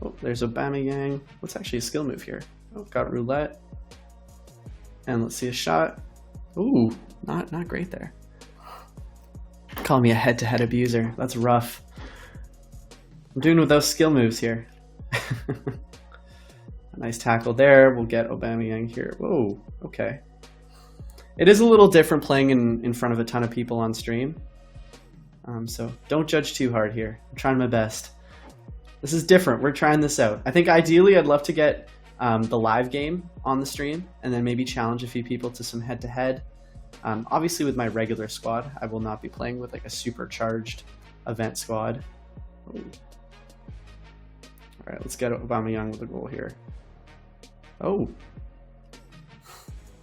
Oh, there's Aubameyang. What's actually a skill move here? Oh, got roulette. And let's see a shot. Ooh, not great there. Calling me a head-to-head abuser. That's rough. I'm doing with those skill moves here. A nice tackle there. We'll get Aubameyang here. Whoa, okay. It is a little different playing in front of a ton of people on stream. So don't judge too hard here. I'm trying my best. This is different. We're trying this out. I think ideally I'd love to get the live game on the stream and then maybe challenge a few people to some head-to-head. Obviously with my regular squad, I will not be playing with like a supercharged event squad. Ooh. All right, let's get Aubameyang with a goal here. Oh,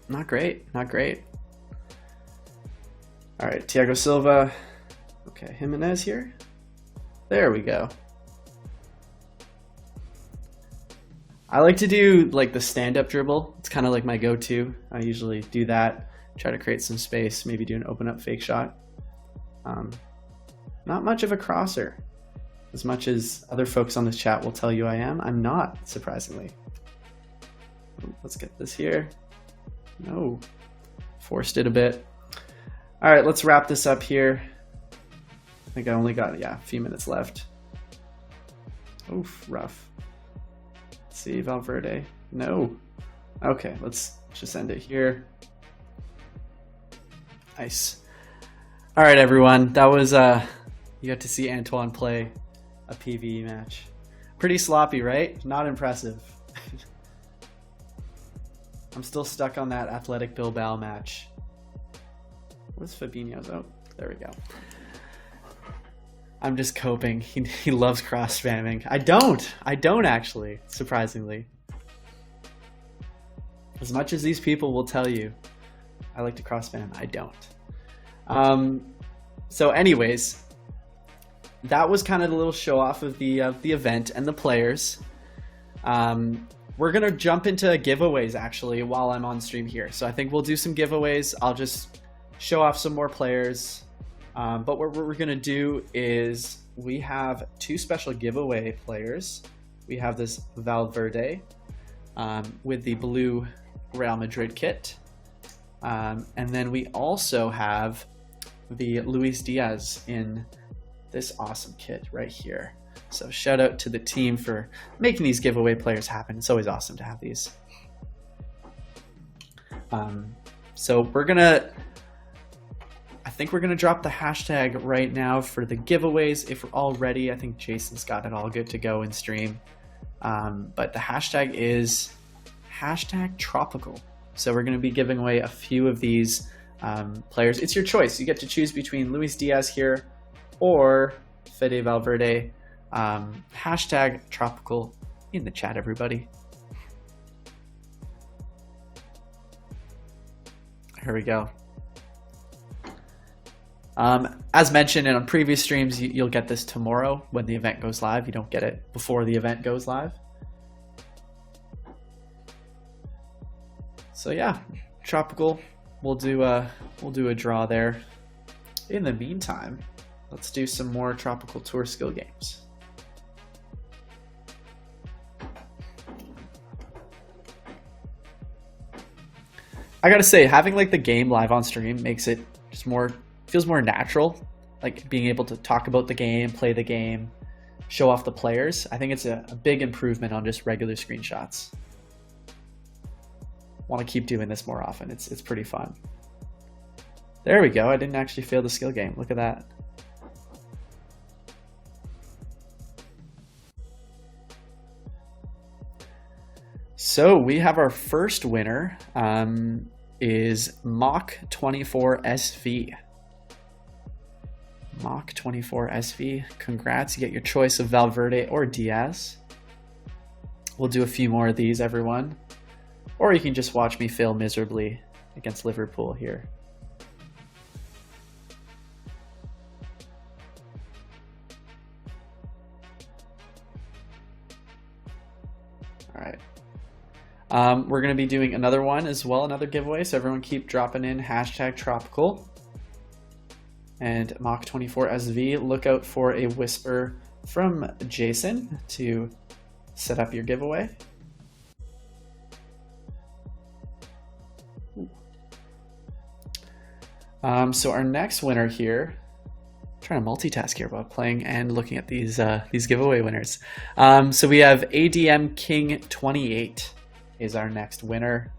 not great, not great. All right, Thiago Silva. Okay, Jimenez here. There we go. I like to do like the stand-up dribble. It's kind of like my go-to. I usually do that, try to create some space, maybe do an open-up fake shot. Not much of a crosser. As much as other folks on this chat will tell you I am, I'm not, surprisingly. Let's get this here. No, forced it a bit. All right, let's wrap this up here. I think I only got, a few minutes left. Oof, rough. Let's see, Valverde. No. Okay, let's just end it here. Nice. All right, everyone. That was, you got to see Antoine play a PvE match. Pretty sloppy, right? Not impressive. I'm still stuck on that Athletic Bilbao match. What's Fabinho's? Oh, there we go. I'm just coping. He loves cross spamming. I don't actually, surprisingly. As much as these people will tell you I like to cross spam, I don't. So anyways, that was kind of a little show off of the event and the players. We're gonna jump into giveaways actually while I'm on stream here. So I think we'll do some giveaways. I'll just show off some more players. But what we're gonna do is we have two special giveaway players. We have this Valverde with the blue Real Madrid kit. And then we also have the Luis Diaz in this awesome kit right here. So shout out to the team for making these giveaway players happen. It's always awesome to have these. So I think we're gonna drop the hashtag right now for the giveaways. If we're all ready, I think Jason's got it all good to go in stream. But the hashtag is #tropical. So we're gonna be giving away a few of these players. It's your choice. You get to choose between Luis Diaz here or Fede Valverde. #tropical in the chat, everybody. Here we go. As mentioned and on previous streams, you'll get this tomorrow when the event goes live. You don't get it before the event goes live. So yeah, tropical. We'll do a draw there. In the meantime, let's do some more tropical tour skill games. I gotta say, having like the game live on stream makes it just feels more natural. Like being able to talk about the game, play the game, show off the players. I think it's a big improvement on just regular screenshots. Want to keep doing this more often. It's pretty fun. There we go. I didn't actually fail the skill game. Look at that. So we have our first winner is Mach24 SV. Mach24 SV. Congrats, you get your choice of Valverde or Diaz. We'll do a few more of these, everyone. Or you can just watch me fail miserably against Liverpool here. All right. We're going to be doing another one as well, another giveaway. So everyone keep dropping in #tropical. And Mach24 SV, look out for a whisper from Jason to set up your giveaway. So our next winner here, I'm trying to multitask here while playing and looking at these giveaway winners. So we have ADM King 28 is our next winner.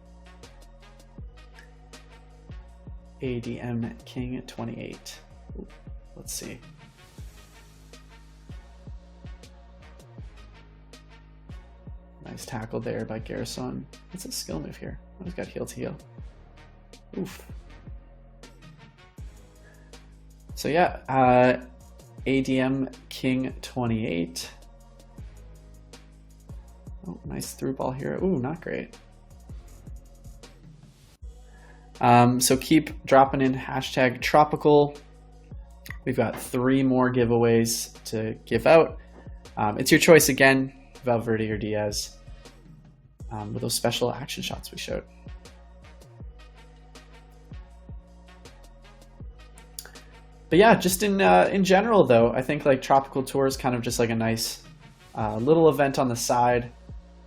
ADM King 28. Ooh, let's see. Nice tackle there by Garrison. What's a skill move here? Oh, he's got heel to heel. Oof. So yeah, ADM King 28. Oh, nice through ball here. Ooh, not great. So keep dropping in #tropical. We've got 3 more giveaways to give out. It's your choice again, Valverde or Diaz, with those special action shots we showed. But yeah, just in general though, I think like Tropical Tour is kind of just like a nice little event on the side.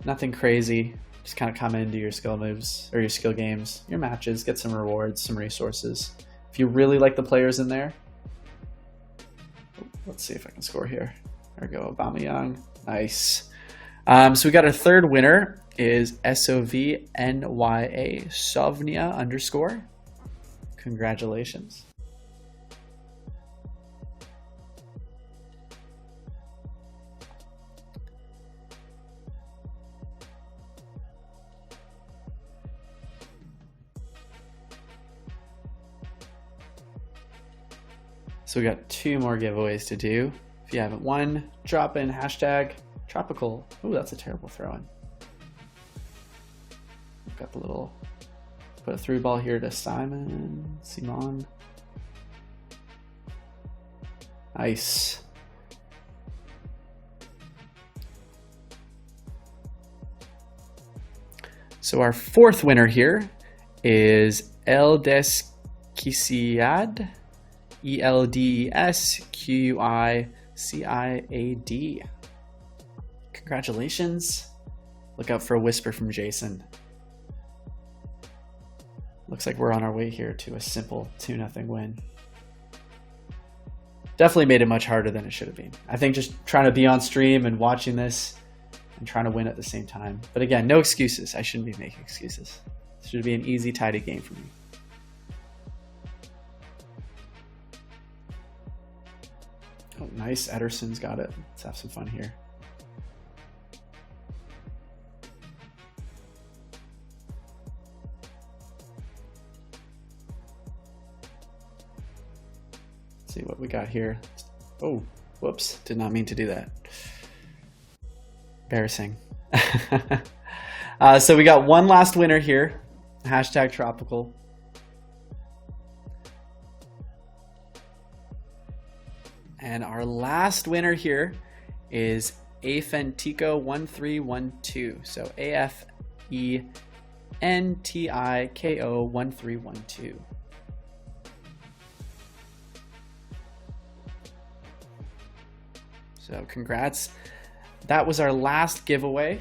Nothing crazy. Just kind of come in, do your skill moves or your skill games, your matches, get some rewards, some resources. If you really like the players in there, let's see if I can score here. There we go, Aubameyang. Nice. So we got our third winner is SOVNYA Sovnia _ Congratulations. So we got 2 more giveaways to do. If you haven't won, drop in #tropical. Ooh, that's a terrible throw-in. Got the little, put a through ball here to Simon. Nice. So our 4th winner here is Eldesquiciad. ELDESQUICIAD. Congratulations. Look out for a whisper from Jason. Looks like we're on our way here to a simple 2-0 win. Definitely made it much harder than it should have been. I think just trying to be on stream and watching this and trying to win at the same time. But again, no excuses. I shouldn't be making excuses. This should be an easy, tidy game for me. Oh, nice. Ederson's got it. Let's have some fun here. Let's see what we got here. Oh, whoops. Did not mean to do that. Embarrassing. So we got one last winner here. #tropical. And our last winner here is Afentiko1312. So AFENTIKO1312. So congrats. That was our last giveaway.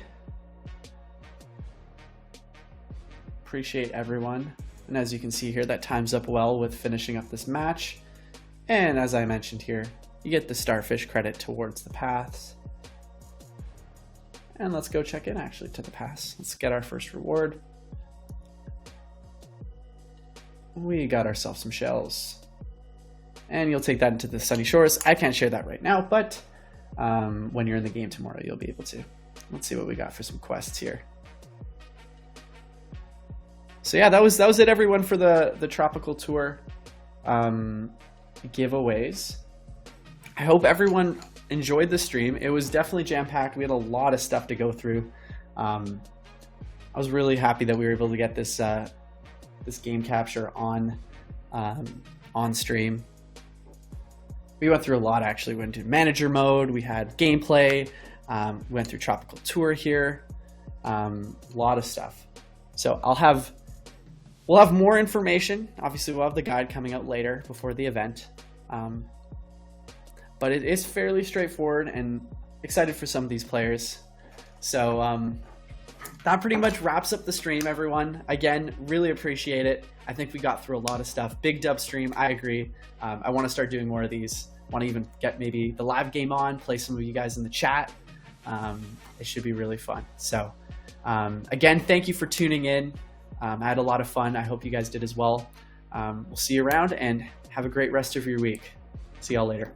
Appreciate everyone. And as you can see here, that times up well with finishing up this match. And as I mentioned here, you get the starfish credit towards the paths. And let's go check in actually to the pass. Let's get our first reward. We got ourselves some shells. And you'll take that into the sunny shores. I can't share that right now, but when you're in the game tomorrow, you'll be able to. Let's see what we got for some quests here. So yeah, that was it, everyone, for the tropical tour giveaways. I hope everyone enjoyed the stream. It was definitely jam-packed. We had a lot of stuff to go through. I was really happy that we were able to get this this game capture on stream. We went through a lot, actually. We went to manager mode. We had gameplay. We went through tropical tour here. A lot of stuff. So we'll have more information. Obviously, we'll have the guide coming out later before the event. But it is fairly straightforward, and excited for some of these players. So that pretty much wraps up the stream, everyone. Again, really appreciate it. I think we got through a lot of stuff. Big dub stream, I agree. I want to start doing more of these. Want to even get maybe the live game on, play some of you guys in the chat. It should be really fun. So again, thank you for tuning in. I had a lot of fun. I hope you guys did as well. We'll see you around, and have a great rest of your week. See y'all later.